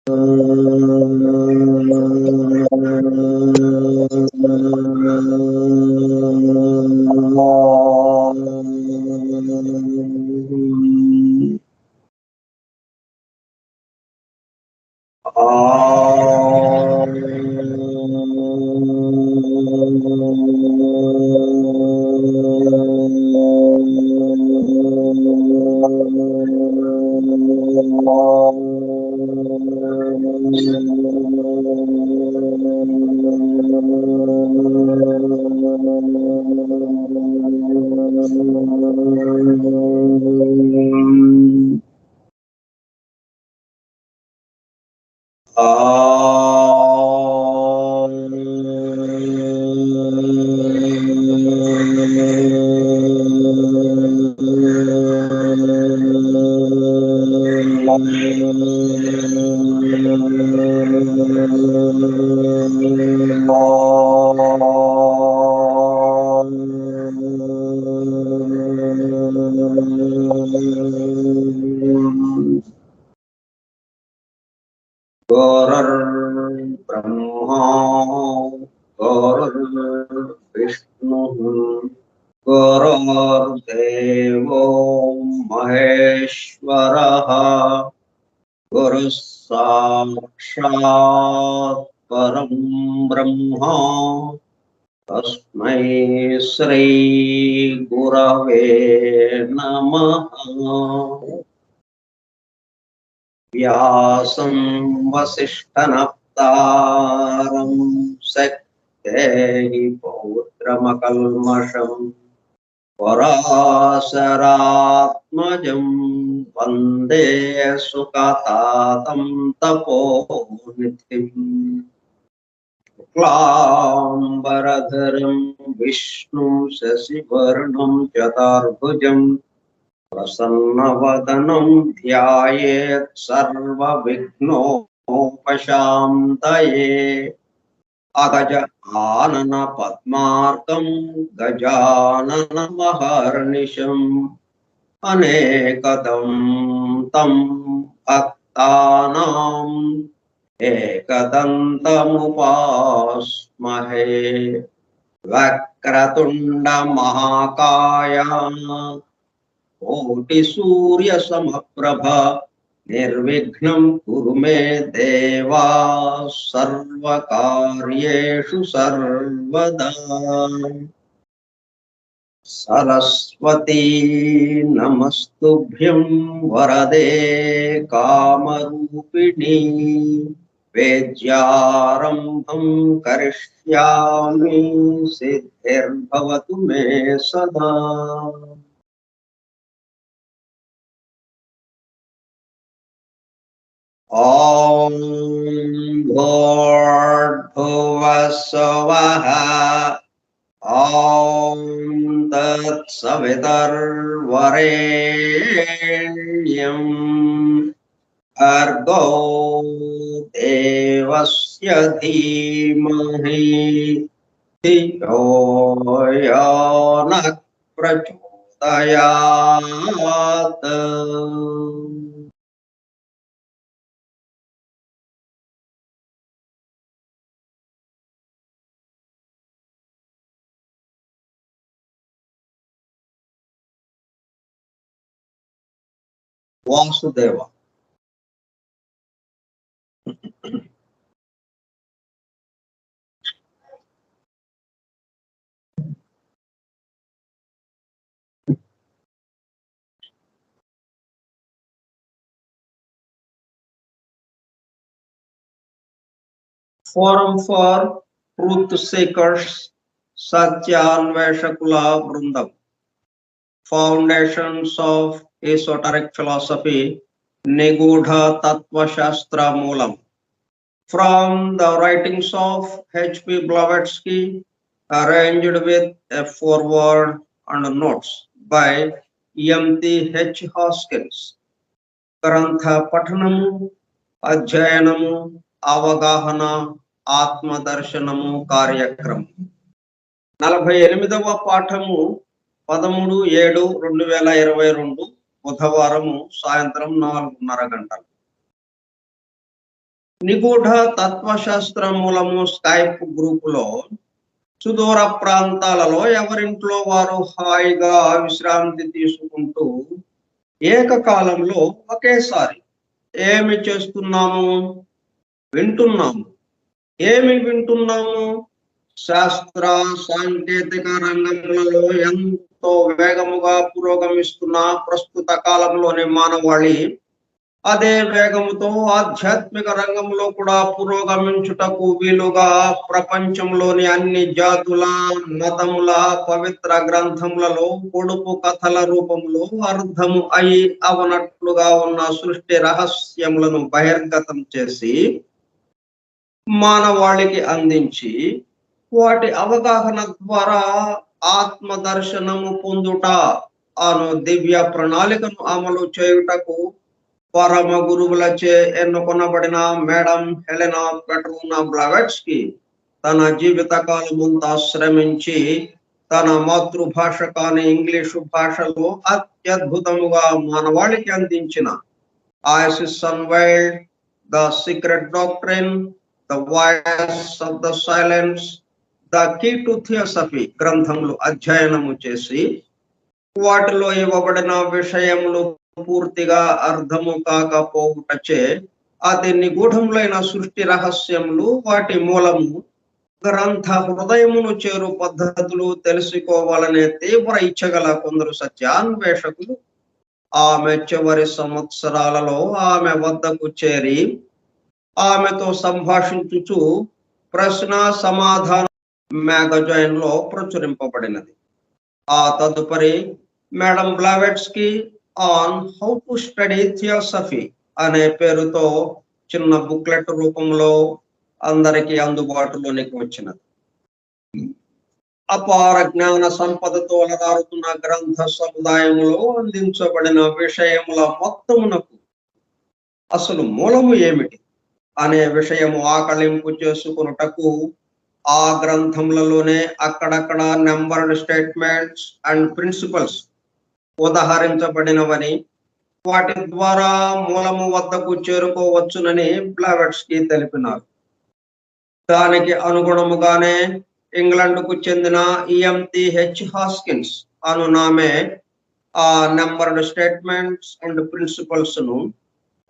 गुरुर्ब्रह्मा गुरुर्विष्णुः गुरुर्देवो महेश्वरः गुरुः साक्षात् परं ब्रह्म तस्मै श्री गुरवे नमः। व्यासं वसिष्ठनप्तारं शक्तेः पौत्रमकल्मषम् पराशरात्मजं वन्दे सुखतातं तपोनिधिम्। शुक्लाम्बरधरं विष्णुं शशिवर्णं चतुर्भुजम् प्रसन्नवदनं ध्यायेत् सर्वविघ्नोपशान्तये। अगज आनन पद्मार्कं गजाननमहर्निशम् अनेकदं तं भक्तानाम् एकदन्तमुपास्महे। वक्रतुण्ड महाकाय कोटि सूर्य समप्रभा निर्विघ्नं कुरु मे देवा सर्वकार्येषु सर्वदा। सरस्वती नमस्तुभ्यं वरदे कामरूपिणी वेद्यारम्भं करिष्यामि सिद्धिर्भवतु मे सदा। ॐ भूर्भुवः स्वः ॐ तत्सवितुर्वरेण्यं भर्गो देवस्य धीमहि धियो यो नः प्रचोदयात्। Vasudev. Forum for Truth Seekers Satyalveshakula Brundam. Foundations of Esoteric Philosophy Nigudha Tattva Shastra Moolam. From the writings of H.P. Blavatsky, arranged with a foreword and notes by M.T.H. Hoskins. Grantha Patanamu, Adhyayanamu, Avagahana, ఆత్మదర్శనము కార్యక్రమం 48వ పాఠము 13/7/2022 బుధవారము సాయంత్రం 4:30 గంటలు. నిగూఢ తత్వశాస్త్ర మూలము Skype గ్రూపులో సుదూర ప్రాంతాలలో ఎవరింట్లో వారు హాయిగా విశ్రాంతి తీసుకుంటూ ఏకకాలంలో ఒకేసారి ఏమి చేస్తున్నాము? వింటున్నాము. ఏమి వింటున్నాము? శాస్త్ర సాంకేతిక రంగములలో ఎంతో వేగముగా పురోగమిస్తున్న ప్రస్తుత కాలంలోని మానవాళి అదే వేగముతో ఆధ్యాత్మిక రంగంలో కూడా పురోగమించుటకు వీలుగా ప్రపంచంలోని అన్ని జాతుల మతముల పవిత్ర గ్రంథములలో పొడుపు కథల రూపంలో అర్థము అయి అవనట్లుగా ఉన్న సృష్టి రహస్యములను బహిర్గతం చేసి మానవాళికి అందించి వాటి అవగాహన ద్వారా ఆత్మ దర్శనము పొందుట అను దివ్య ప్రణాళికను అమలు చేయుటకు పరమ గురువులచే ఎన్నుకొనబడిన మేడం హెలెనా పెట్రోనా బ్లావెట్స్కీ తన జీవిత కాలమంతా శ్రమించి తన మాతృభాష కాని ఇంగ్లీషు భాషలో అత్యద్భుతముగా మానవాళికి అందించిన Isis Unveiled, the secret doctrine, the voice of the silence, the key to theosophy గ్రంథములు అధ్యయనము చేసి వాటిలో ఇవ్వబడిన విషయములు పూర్తిగా అర్థము కాకపోవుటచే అతి నిగూఢములైన సృష్టి రహస్యములు వాటి మూలము గ్రంథ హృదయమును చేరు పద్ధతులు తెలుసుకోవాలనే తీవ్ర ఇచ్చగల కొందరు సత్యాన్వేషకులు ఆమె చివరి సంవత్సరాలలో ఆమె వద్దకు చేరి ఆమెతో సంభాషించుచు ప్రశ్న సమాధాన మ్యాగజైన్ లో ప్రచురింపబడినది. ఆ తదుపరి madam Blavatsky on how to study theosophy అనే పేరుతో చిన్న బుక్లెట్ రూపంలో అందరికీ అందుబాటులోనికి వచ్చినది. అపార జ్ఞాన సంపదతో అలరారుతున్న గ్రంథ సముదాయములో అందించబడిన విషయముల మొత్తమునకు అసలు మూలము ఏమిటి అనే విషయము ఆకళింపు చేసుకున్నటకు ఆ గ్రంథములలోనే అక్కడక్కడ నెంబర్డ్ స్టేట్మెంట్స్ అండ్ ప్రిన్సిపల్స్ ఉదహరించబడినవని వాటి ద్వారా మూలము వద్దకు చేరుకోవచ్చునని బ్లావెట్స్కీ తెలిపినారు. దానికి అనుగుణముగానే ఇంగ్లాండ్కు చెందిన EMTH హాస్కిన్స్ అనునామే ఆ నెంబర్డ్ స్టేట్మెంట్స్ అండ్ ప్రిన్సిపల్స్ ను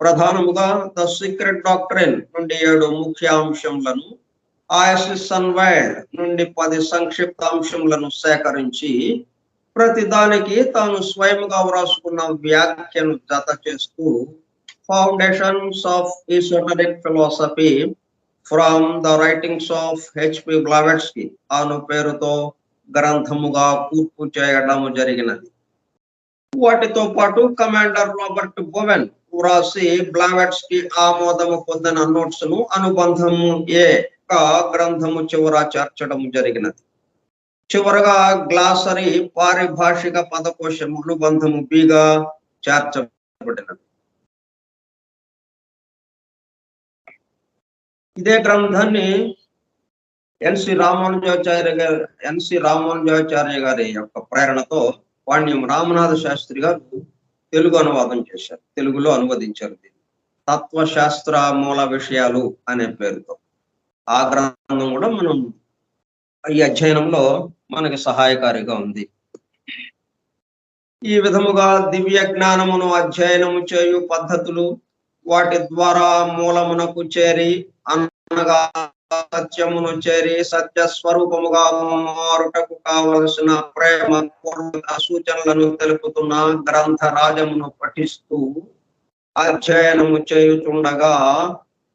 ప్రధానముగా ద సీక్రెట్ డాక్ట్రిన్ నుండి 7 ముఖ్య అంశములను, ఐసిస్ అన్వైల్డ్ నుండి 10 సంక్షిప్త అంశములను సేకరించి ప్రతి దానికి తాను స్వయముగా వ్రాసుకున్న వ్యాఖ్యను జత చేస్తూ foundations of esoteric philosophy from the writings of HP Blavatsky అను పేరుతో గ్రంథముగా కూర్పు చేయడం జరిగినది. వాటితో పాటు కమాండర్ రాబర్ట్ బోవెన్ వ్రాసి బ్లావెట్స్కీ ఆమోదము పొందిన నోట్స్ ను అనుబంధము ఏ గ్రంథము చివర చేర్చడం జరిగినది. చివరగా గ్లాసరీ పారిభాషిక పదకోశం అనుబంధము బిగా చేర్చబడినది. ఇదే గ్రంథాన్ని ఎన్సి రామానుజాచార్య గారి యొక్క ప్రేరణతో పాండ్యం రామనాథ శాస్త్రి గారు తెలుగు అనువాదం చేశారు, తెలుగులో అనువదించారు. దీన్ని తత్వశాస్త్ర మూల విషయాలు అనే పేరుతో ఆ గ్రంథం కూడా మనం ఈ అధ్యయనంలో మనకి సహాయకారిగా ఉంది. ఈ విధముగా దివ్య జ్ఞానమును అధ్యయనము చేయు పద్ధతులు, వాటి ద్వారా మూలమునకు చేరి అనగా సత్యమును చేరి సత్య స్వరూపముగా మారుటకు కావలసిన ప్రేమ పూర్వక సూచనలను తెలుపుతున్న గ్రంథ రాజమును పఠిస్తూ అధ్యయనము చేయుచుండగా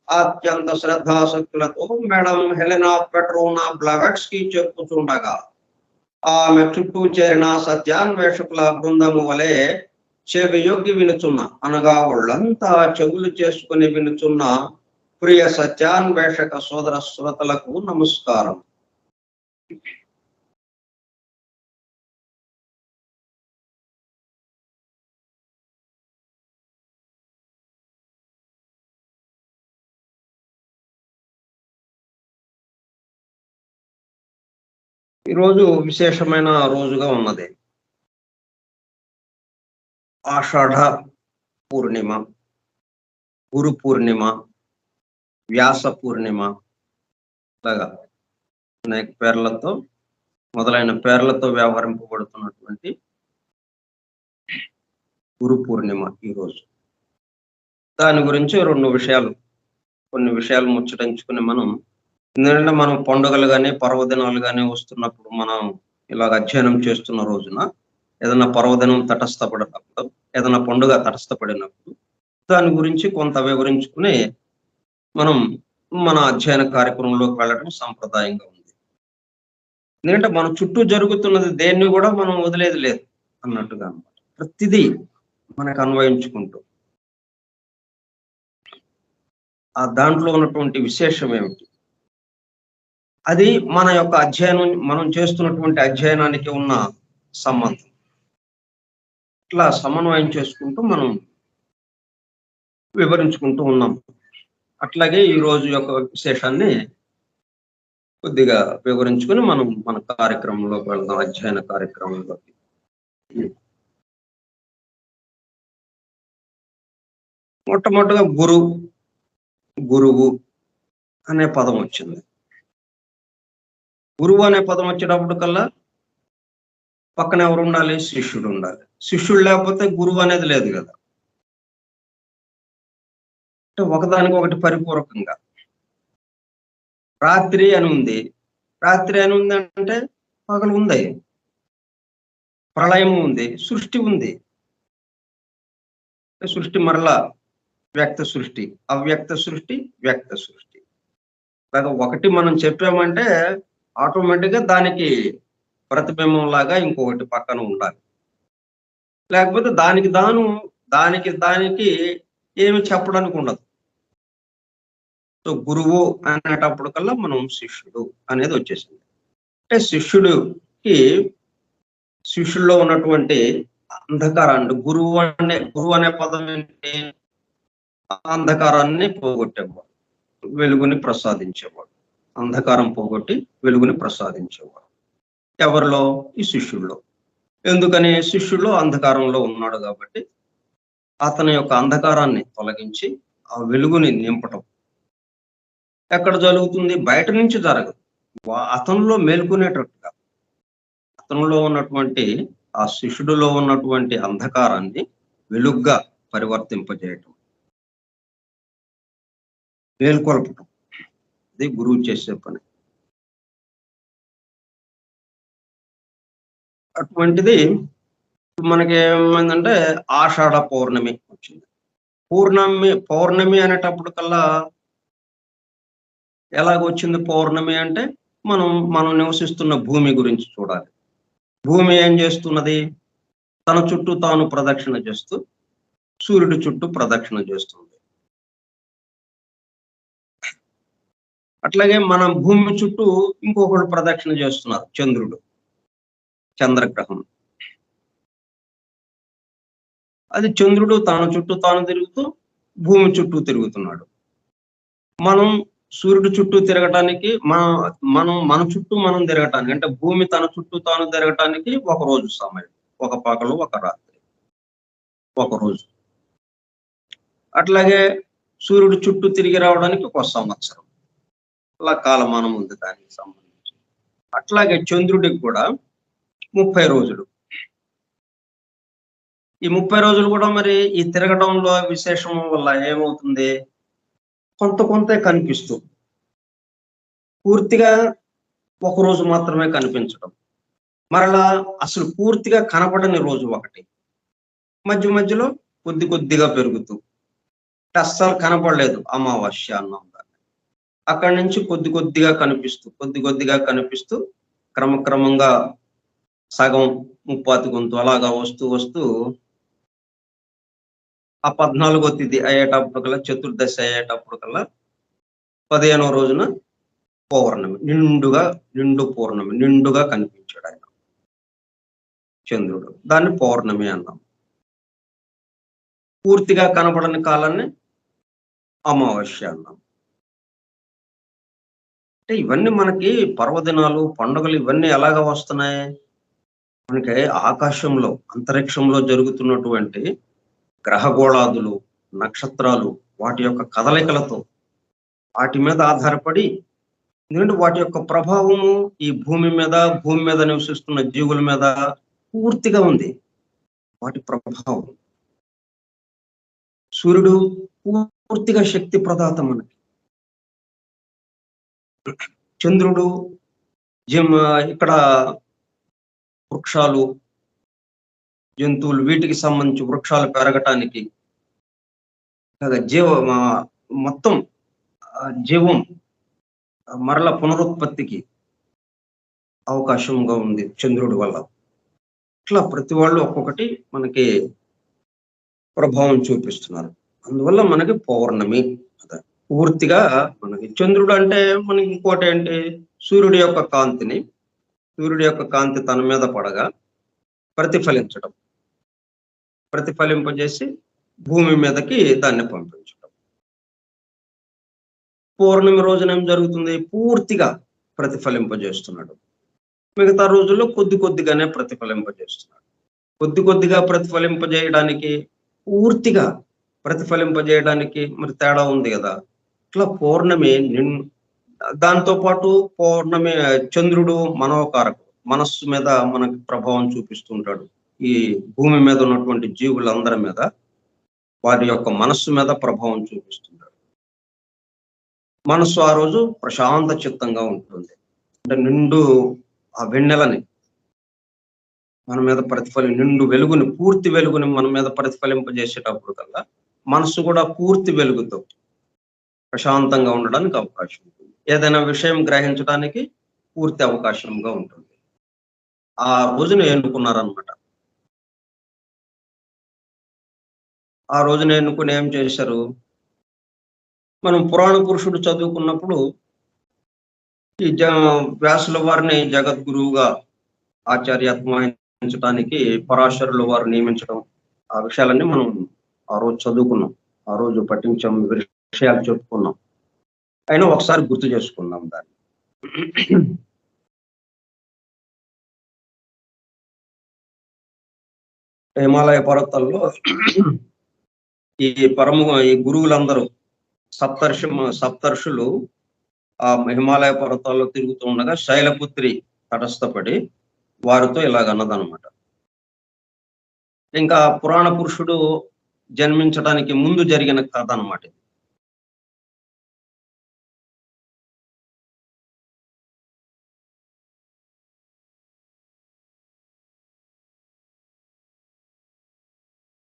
అత్యంత శ్రద్ధాశక్తులతో మేడం హెలెనా పెట్రోనా బ్లావెట్స్కీ చెప్పుచుండగా ఆమె చుట్టూ చేరిన సత్యాన్వేషకుల బృందము వలె చెవి యొగ్గి వినుచున్న, అనగా వాళ్ళంతా చెవులు చేసుకుని వినుచున్న ప్రియ సత్యాన్వేషక సోదర శ్రోతలకు నమస్కారం. ఈరోజు విశేషమైన రోజుగా ఉన్నది. ఆషాఢ పూర్ణిమ, గురు పూర్ణిమ. వ్యాస పూర్ణిమ, లాగా అనేక పేర్లతో మొదలైన పేర్లతో వ్యవహరింపబడుతున్నటువంటి గురు పూర్ణిమ ఈరోజు. దాని గురించి కొన్ని విషయాలు ముచ్చటించుకుని మనం, ఎందుకంటే మనం పండుగలు కానీ పర్వదినాలు కానీ వస్తున్నప్పుడు మనం ఇలాగ అధ్యయనం చేస్తున్న రోజున ఏదైనా పర్వదినం తటస్థపడినప్పుడు, ఏదైనా పండుగ తటస్థపడినప్పుడు దాని గురించి కొంత వివరించుకుని మనం మన అధ్యయన కార్యక్రమంలోకి వెళ్ళడం సంప్రదాయంగా ఉంది. ఎందుకంటే మన చుట్టూ జరుగుతున్నది దేన్ని కూడా మనం వదిలేది లేదు అన్నట్టుగా అన్నమాట. ప్రతిదీ మనకు అన్వయించుకుంటూ ఆ దాంట్లో ఉన్నటువంటి విశేషం ఏమిటి, అది మన యొక్క అధ్యయనం, మనం చేస్తున్నటువంటి అధ్యయనానికి ఉన్న సంబంధం, ఇట్లా సమన్వయం చేసుకుంటూ మనం వివరించుకుంటూ ఉన్నాం. అట్లాగే ఈ రోజు యొక్క విశేషాన్ని కొద్దిగా వివరించుకుని మనం మన కార్యక్రమంలోకి వెళ్దాం, అధ్యయన కార్యక్రమంలోకి. మొట్టమొదటిగా గురువు అనే పదం వచ్చింది. గురువు అనే పదం వచ్చేటప్పుడు కల్లా పక్కన ఎవరు ఉండాలి? శిష్యుడు ఉండాలి. శిష్యుడు లేకపోతే గురువు అనేది లేదు కదా. అంటే ఒకదానికి ఒకటి పరిపూరకంగా. రాత్రి అని ఉంది అంటే పగలు ఉంది, ప్రళయం ఉంది, సృష్టి ఉంది. సృష్టి మరలా వ్యక్త సృష్టి, అవ్యక్త సృష్టి, వ్యక్త సృష్టి. లాగా ఒకటి మనం చెప్పామంటే ఆటోమేటిక్గా దానికి ప్రతిబింబం లాగా ఇంకొకటి పక్కన ఉండాలి. లేకపోతే దానికి ఏమి చెప్పడానికి ఉండదు. సో గురువు అనేటప్పుడు కల్లా మనం శిష్యుడు అనేది వచ్చేసింది. అంటే శిష్యుల్లో ఉన్నటువంటి అంధకారాన్ని, గురువు అనే పదం ఏంటి? అంధకారాన్ని పోగొట్టేవాడు, వెలుగుని ప్రసాదించేవాడు. అంధకారం పోగొట్టి వెలుగుని ప్రసాదించేవాడు. ఎవరిలో? ఈ శిష్యుల్లో. ఎందుకని? శిష్యుల్లో అంధకారంలో ఉన్నాడు కాబట్టి అతని యొక్క అంధకారాన్ని తొలగించి ఆ వెలుగుని నింపటం ఎక్కడ జరుగుతుంది? బయట నుంచి జరగదు, అతనిలో మేల్కొనేటట్టుగా, అతనిలో ఉన్నటువంటి ఆ శిష్యుడిలో ఉన్నటువంటి అంధకారాన్ని వెలుగ్గా పరివర్తింపజేయటం, మేల్కొల్పటం, ఇది గురువు చేసే పని. అటువంటిది మనకి ఏమైందంటే ఆషాఢ పౌర్ణమి వచ్చింది. పౌర్ణమి అనేటప్పుడు కల్లా ఎలాగొచ్చింది పౌర్ణమి అంటే మనం నివసిస్తున్న భూమి గురించి చూడాలి. భూమి ఏం చేస్తున్నది? తన చుట్టూ తాను ప్రదక్షిణ చేస్తూ సూర్యుడి చుట్టూ ప్రదక్షిణ చేస్తుంది. అట్లాగే మన భూమి చుట్టూ ఇంకొకళ్ళు ప్రదక్షిణ చేస్తున్నారు, చంద్రుడు, చంద్రగ్రహం. అది చంద్రుడు తన చుట్టూ తాను తిరుగుతూ భూమి చుట్టూ తిరుగుతున్నాడు. మనం సూర్యుడు చుట్టూ తిరగటానికి, మన చుట్టూ మనం తిరగటానికి, అంటే భూమి తన చుట్టూ తాను తిరగటానికి ఒక రోజు సమయం, ఒక పగలు ఒక రాత్రి, ఒక రోజు. అట్లాగే సూర్యుడు చుట్టూ తిరిగి రావడానికి ఒక సంవత్సరం, అలా కాలమానం ఉంది దానికి సంబంధించి. అట్లాగే చంద్రుడికి కూడా 30 రోజులు. ఈ 30 రోజులు కూడా మరి ఈ తిరగడంలో విశేషం వల్ల ఏమవుతుంది? కొంతే కనిపిస్తూ, పూర్తిగా ఒక రోజు మాత్రమే కనిపించడం, మరలా అసలు పూర్తిగా కనపడని రోజు ఒకటి, మధ్యలో కొద్దిగా పెరుగుతూ, అస్సలు కనపడలేదు అమావాస్య అన్నాం దాన్ని. అక్కడి నుంచి కొద్దిగా కనిపిస్తూ క్రమక్రమంగా సగం, ముప్పాతి గొంతు అలాగా వస్తూ ఆ 14వ తిథి అయ్యేటప్పుడు కల్లా, చతుర్దశి అయ్యేటప్పుడు కల్లా 15వ రోజున పౌర్ణమి, నిండు పౌర్ణమి, నిండుగా కనిపించాడు ఆయన చంద్రుడు. దాన్ని పౌర్ణమి అన్నాం. పూర్తిగా కనపడని కాలాన్ని అమావాస్య అన్నాం. అంటే ఇవన్నీ మనకి పర్వదినాలు, పండుగలు ఇవన్నీ ఎలాగ వస్తున్నాయి? మనకి ఆకాశంలో, అంతరిక్షంలో జరుగుతున్నటువంటి గ్రహగోళాదులు, నక్షత్రాలు, వాటి యొక్క కదలికలతో వాటి మీద ఆధారపడి, ఎందుకంటే వాటి యొక్క ప్రభావము ఈ భూమి మీద నివసిస్తున్న జీవుల మీద పూర్తిగా ఉంది. వాటి ప్రభావం. సూర్యుడు పూర్తిగా శక్తి ప్రదాత మనకి. చంద్రుడు ఇక్కడ వృక్షాలు, జంతువులు, వీటికి సంబంధించి వృక్షాలు పెరగటానికి, మొత్తం జీవం మరల పునరుత్పత్తికి అవకాశంగా ఉంది చంద్రుడి వల్ల. ఇట్లా ప్రతి వాళ్ళు ఒక్కొక్కటి మనకి ప్రభావం చూపిస్తున్నారు. అందువల్ల మనకి పౌర్ణమి పూర్తిగా మనకి చంద్రుడు అంటే మనకి ఇంకోటి ఏంటి, సూర్యుడి యొక్క కాంతి తన మీద పడగా ప్రతిఫలింపజేసి భూమి మీదకి దాన్ని పంపించడం. పౌర్ణమి రోజున ఏం జరుగుతుంది, పూర్తిగా ప్రతిఫలింపజేస్తున్నాడు. మిగతా రోజుల్లో కొద్దిగానే ప్రతిఫలింపజేస్తున్నాడు. కొద్దిగా ప్రతిఫలింపజేయడానికి, పూర్తిగా ప్రతిఫలింపజేయడానికి మరి తేడా ఉంది కదా. ఇట్లా పౌర్ణమి దాంతో పాటు పౌర్ణమి చంద్రుడు మనోకారకుడు, మనస్సు మీద మనకి ప్రభావం చూపిస్తుంటాడు. ఈ భూమి మీద ఉన్నటువంటి జీవులందరి మీద, వారి యొక్క మనస్సు మీద ప్రభావం చూపిస్తుంటాడు. మనస్సు ఆ రోజు ప్రశాంత చిత్తంగా ఉంటుంది. అంటే నిండు ఆ వెన్నెలని మన మీద నిండు వెలుగుని, పూర్తి వెలుగుని మన మీద ప్రతిఫలింపజేసేటప్పుడు కల్లా మనస్సు కూడా పూర్తి వెలుగుతో ప్రశాంతంగా ఉండడానికి అవకాశం ఉంటుంది. ఏదైనా విషయం గ్రహించడానికి పూర్తి అవకాశంగా ఉంటుంది. ఆ రోజున ఎన్నుకున్నారనమాట. ఆ రోజున ఎన్నుకుని ఏం చేశారు, మనం పురాణ పురుషుడు చదువుకున్నప్పుడు ఈ వ్యాసుల వారిని జగద్గురువుగా ఆచార్యత్వం వహించడానికి పరాశరుల వారు నియమించడం, ఆ విషయాలన్నీ మనం ఆ రోజు చదువుకున్నాం, ఆ రోజు పఠించాం, విషయాలు చెప్పుకున్నాం. అయినా ఒకసారి గుర్తు చేసుకుందాం దాన్ని. హిమాలయ పర్వతాల్లో ఈ గురువులందరూ సప్తర్షులు ఆ హిమాలయ పర్వతాల్లో తిరుగుతూ ఉండగా శైలపుత్రి తటస్థపడి వారితో ఇలాగన్నదనమాట. ఇంకా పురాణ పురుషుడు జన్మించడానికి ముందు జరిగిన కథ అన్నమాట.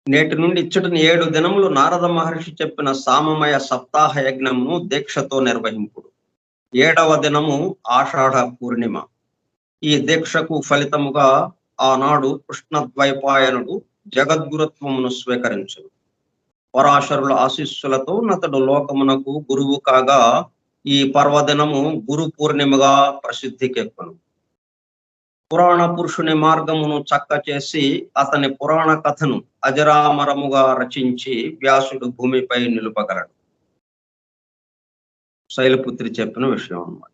నేటి నుండి ఇచ్చటిని 7 దినములు నారద మహర్షి చెప్పిన సామమయ సప్తాహ యజ్ఞమును దీక్షతో నిర్వహింపుడు. 7వ దినము ఆషాఢ పూర్ణిమ. ఈ దీక్షకు ఫలితముగా ఆనాడు కృష్ణద్వైపాయనుడు జగద్గురుత్వమును స్వీకరించును. పరాశరుల ఆశీస్సులతో నతడు లోకమునకు గురువు కాగా ఈ పర్వదినము గురు పూర్ణిమగా ప్రసిద్ధికెక్కును. పురాణ పురుషుని మార్గమును చక్క చేసి అతని పురాణ కథను అజరామరముగా రచించి వ్యాసుడు భూమిపై నిలుపగలడు. శైలపుత్రి చెప్పిన విషయం అన్నమాట.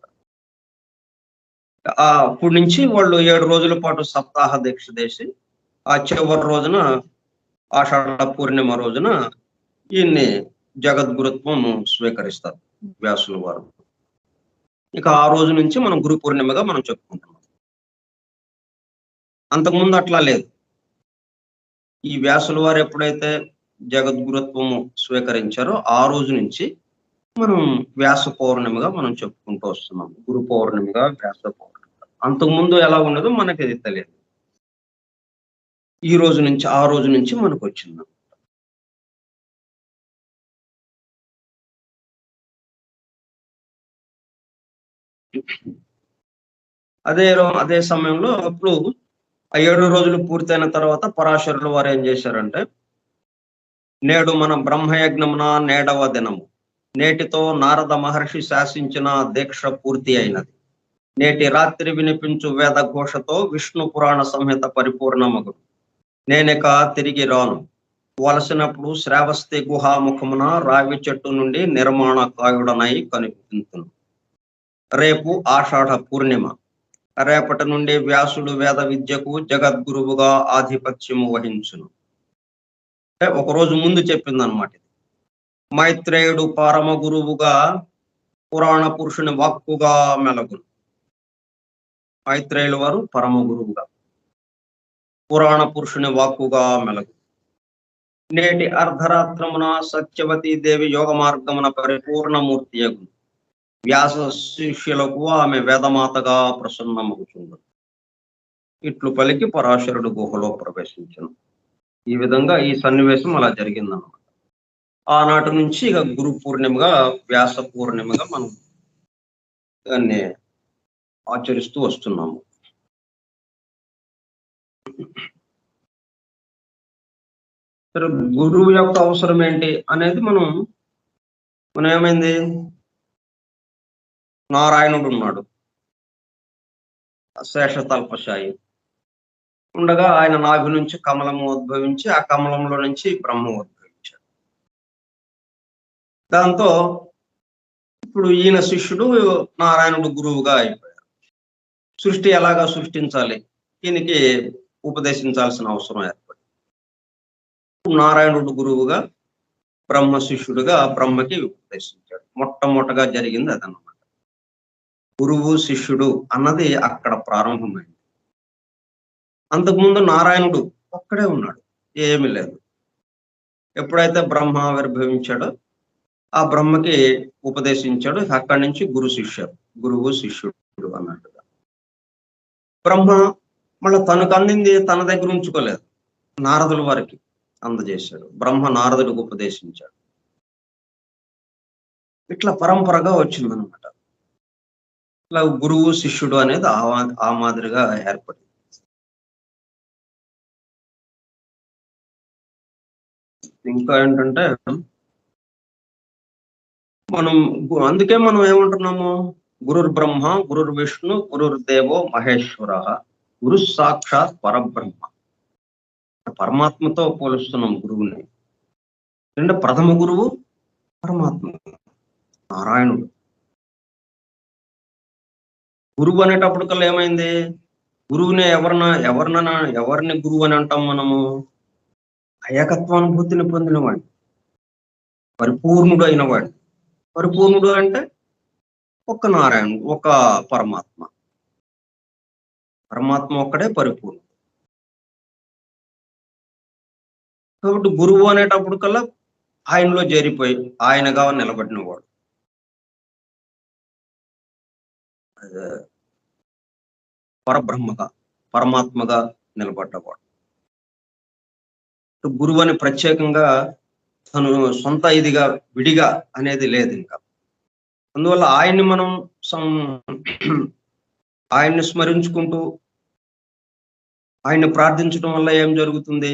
అప్పటి నుంచి వాళ్ళు 7 రోజుల పాటు సప్తాహ దీక్ష చేసి ఆ చివరి రోజున ఆషాఢ పూర్ణిమ రోజున ఈయన్ని జగద్గురుత్వం స్వీకరిస్తారు వ్యాసుల వారు. ఇక ఆ రోజు నుంచి మనం గురు పూర్ణిమగా మనం చెప్పుకుంటున్నాం. అంతకుముందు అట్లా లేదు. ఈ వ్యాసుల వారు ఎప్పుడైతే జగద్గురుత్వము స్వీకరించారో ఆ రోజు నుంచి మనం వ్యాస పౌర్ణమిగా మనం చెప్పుకుంటూ వస్తున్నాం. గురు పౌర్ణమిగా, వ్యాస పౌర్ణమిగా. అంతకుముందు ఎలా ఉండదో మనకి అది తెలియదు. ఆ రోజు నుంచి మనకు వచ్చింది. అదే సమయంలో అప్పుడు ఆ 7 రోజులు పూర్తయిన తర్వాత పరాశరుల వారు ఏం చేశారంటే, నేడు మన బ్రహ్మయజ్ఞమున 7వ దినము. నేటితో నారద మహర్షి శాసించిన దీక్ష పూర్తి అయినది. నేటి రాత్రి వినిపించు వేద ఘోషతో విష్ణు పురాణ సంహిత పరిపూర్ణమగు. నేనిక తిరిగి రాను. వలసినప్పుడు శ్రావస్తి గుహాముఖమున రావి చెట్టు నుండి నిర్మాణ కాయుడనై కనిపించును. రేపు ఆషాఢ పూర్ణిమ. రేపటి నుండి వ్యాసుడు వేద విద్యకు జగద్గురువుగా ఆధిపత్యము వహించును. ఒకరోజు ముందు చెప్పింది అనమాట. మైత్రేయుడు పరమ గురువుగా పురాణ పురుషుని వాక్కుగా మెలగును. మైత్రేయుల వారు పరమ గురువుగా, పురాణ పురుషుని వాక్కుగా మెలగు. నేటి అర్ధరాత్రమున సత్యవతీ దేవి యోగ మార్గమున పరిపూర్ణమూర్తి యగు వ్యాస శిష్యులకు ఆమె వేదమాతగా ప్రసన్నమవుతుంది. ఇట్లు పలికి పరాశరుడు గుహలో ప్రవేశించను. ఈ విధంగా ఈ సన్నివేశం అలా జరిగిందన్నమాట. ఆనాటి నుంచి ఇక గురు పూర్ణిమగా, వ్యాస పూర్ణిమగా మనం దాన్ని ఆచరిస్తూ వస్తున్నాము. సరే, గురువు యొక్క అవసరం ఏంటి అనేది మనం ఏమైంది, నారాయణుడు ఉన్నాడు, శేషతల్పశాయి ఉండగా ఆయన నాభి నుంచి కమలము ఉద్భవించి ఆ కమలంలో నుంచి బ్రహ్మ ఉద్భవించాడు. దాంతో ఇప్పుడు ఈయన శిష్యుడు, నారాయణుడు గురువుగా అయిపోయారు. సృష్టి ఎలాగా సృష్టించాలి ఈయనకి ఉపదేశించాల్సిన అవసరం ఏర్పడింది. నారాయణుడు గురువుగా, బ్రహ్మ శిష్యుడుగా బ్రహ్మకి ఉపదేశించాడు. మొట్టమొదటగా జరిగింది అదన్నమాట. గురువు శిష్యుడు అన్నది అక్కడ ప్రారంభమైంది. అంతకుముందు నారాయణుడు ఒక్కడే ఉన్నాడు, ఏమీ లేదు. ఎప్పుడైతే బ్రహ్మ ఆవిర్భవించాడో ఆ బ్రహ్మకి ఉపదేశించాడు. అక్కడి నుంచి గురువు శిష్యుడు అన్నట్టుగా. బ్రహ్మ మళ్ళీ తనకు అందింది తన దగ్గర ఉంచుకోలేదు, నారదుల వారికి అందజేశాడు. బ్రహ్మ నారదుడికి ఉపదేశించాడు. ఇట్లా పరంపరగా వచ్చిందనమాట. ఇట్లా గురువు శిష్యుడు అనేది ఆ మాదిరిగా ఏర్పడింది. ఇంకా ఏంటంటే అందుకే మనం ఏమంటున్నాము, గురుర్ బ్రహ్మ గురుర్ విష్ణు గురుర్ దేవో మహేశ్వర గురు సాక్షాత్ పరబ్రహ్మ. పరమాత్మతో పోలుస్తున్నాం గురువుని. అంటే ప్రథమ గురువు పరమాత్మ, నారాయణుడు. గురువు అనేటప్పటికల్లా ఏమైంది, గురువుని ఎవరిని గురువు అని అంటాం మనము, ఏకత్వానుభూతిని పొందినవాడు, పరిపూర్ణుడు అయిన వాడు. పరిపూర్ణుడు అంటే ఒక్క నారాయణుడు, ఒక పరమాత్మ ఒక్కడే పరిపూర్ణుడు. కాబట్టి గురువు అనేటప్పుడు కల్లా ఆయనలో చేరిపోయి ఆయనగా నిలబడిన వాడు, పరమాత్మగా నిలబడ్డవాడు. గురువు అని ప్రత్యేకంగా తను సొంత ఇదిగా విడిగా అనేది లేదు ఇంకా. అందువల్ల ఆయన్ని స్మరించుకుంటూ ఆయన్ని ప్రార్థించడం వల్ల ఏం జరుగుతుంది,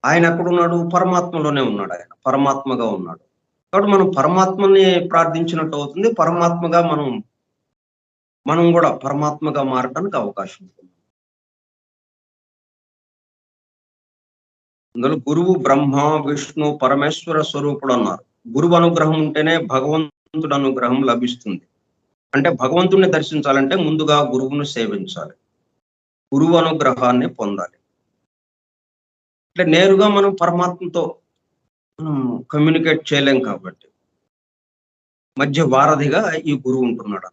ఆయన ఎక్కడున్నాడు, పరమాత్మలోనే ఉన్నాడు. ఆయన పరమాత్మగా ఉన్నాడు. కాబట్టి మనం పరమాత్మని ప్రార్థించినట్టు అవుతుంది. పరమాత్మగా మనం కూడా పరమాత్మగా మారడానికి అవకాశం ఉంటుంది. అందులో గురువు బ్రహ్మ విష్ణు పరమేశ్వర స్వరూపుడు అన్నారు. గురువు అనుగ్రహం ఉంటేనే భగవంతుడు అనుగ్రహం లభిస్తుంది. అంటే భగవంతుడిని దర్శించాలంటే ముందుగా గురువును సేవించాలి, గురువు అనుగ్రహాన్ని పొందాలి. అంటే నేరుగా మనం పరమాత్మతో కమ్యూనికేట్ చేయలేం కాబట్టి మధ్య వారధిగా ఈ గురువు ఉంటున్నాడు.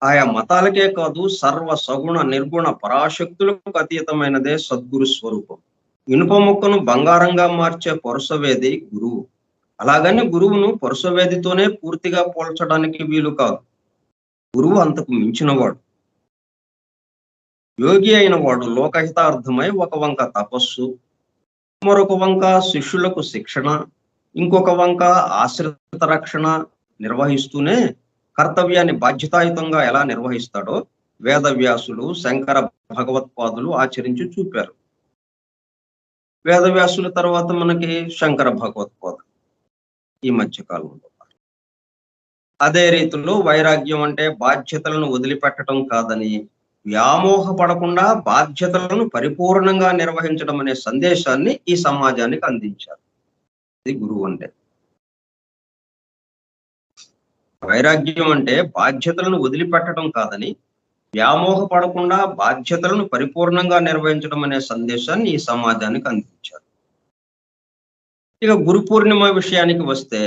ఆయా మతాలకే కాదు, సర్వ సగుణ నిర్గుణ పరాశక్తులకు అతీతమైనదే సద్గురు స్వరూపం. ఇనుప ముక్కను బంగారంగా మార్చే పరుసవేది గురువు. అలాగని గురువును పరుసవేదితోనే పూర్తిగా పోల్చడానికి వీలు కాదు. గురువు అంతకు మించినవాడు. యోగి అయిన వాడు లోకహితార్థమై ఒక వంక తపస్సు, మరొక వంక శిష్యులకు శిక్షణ, ఇంకొక వంక ఆశ్రిత రక్షణ నిర్వహిస్తూనే కర్తవ్యాన్ని బాధ్యతాయుతంగా ఎలా నిర్వహిస్తాడో వేదవ్యాసులు శంకర భగవత్పాదులు ఆచరించి చూపారు. వేదవ్యాసుల తర్వాత మనకి శంకర భగవత్పాదులు ఈ మధ్య కాలంలో. అదే రీతిలో వైరాగ్యం అంటే బాధ్యతలను వదిలిపెట్టడం కాదని, వ్యామోహపడకుండా బాధ్యతలను పరిపూర్ణంగా నిర్వహించడం అనే సందేశాన్ని ఈ సమాజానికి అందించారు. ఇది గురువు అంటే. వైరాగ్యం అంటే బాధ్యతలను వదిలిపెట్టడం కాదని, వ్యామోహపడకుండా బాధ్యతలను పరిపూర్ణంగా నిర్వహించడం అనే సందేశాన్ని ఈ సమాజానికి అందించారు. ఇక గురు పూర్ణిమ విషయానికి వస్తే,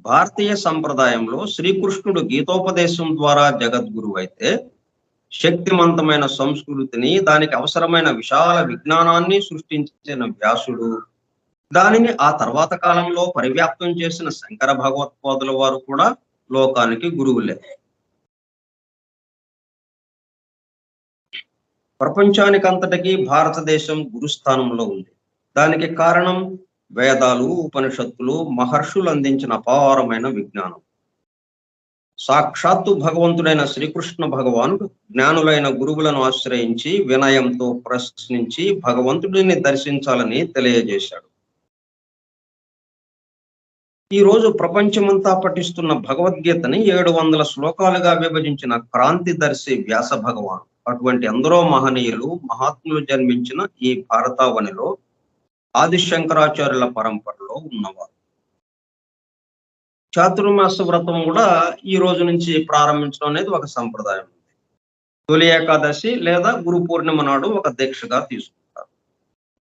భారతీయ సంప్రదాయంలో శ్రీకృష్ణుడు గీతోపదేశం ద్వారా జగద్గురువు అయితే, శక్తివంతమైన సంస్కృతిని, దానికి అవసరమైన విశాల విజ్ఞానాన్ని సృష్టించిన వ్యాసుడు, దానిని ఆ తర్వాత కాలంలో పరివ్యాప్తం చేసిన శంకర భగవత్పాదుల వారు కూడా లోకానికి గురువులే. ప్రపంచానికంతటికీ భారతదేశం గురుస్థానంలో ఉంది. దానికి కారణం వేదాలు, ఉపనిషత్తులు, మహర్షులు అందించిన అపారమైన విజ్ఞానం. సాక్షాత్తు భగవంతుడైన శ్రీకృష్ణ భగవానుడు జ్ఞానులైన గురువులను ఆశ్రయించి వినయంతో ప్రశ్నించి భగవంతుడిని దర్శించాలని తెలియజేశాడు. ఈ రోజు ప్రపంచమంతా పఠిస్తున్న భగవద్గీతని 700 శ్లోకాలుగా విభజించిన క్రాంతిదర్శి వ్యాస భగవాన్ అటువంటి ఎందరో మహనీయులు, మహాత్ములు జన్మించిన ఈ భారతావనిలో ఆదిశంకరాచార్యుల పరంపరలో ఉన్నవారు. చాతుర్మాస వ్రతం కూడా ఈ రోజు నుంచి ప్రారంభించడం అనేది ఒక సంప్రదాయం ఉంది. తొలి ఏకాదశి లేదా గురు పూర్ణిమ నాడు ఒక దీక్షగా తీసుకుంటారు.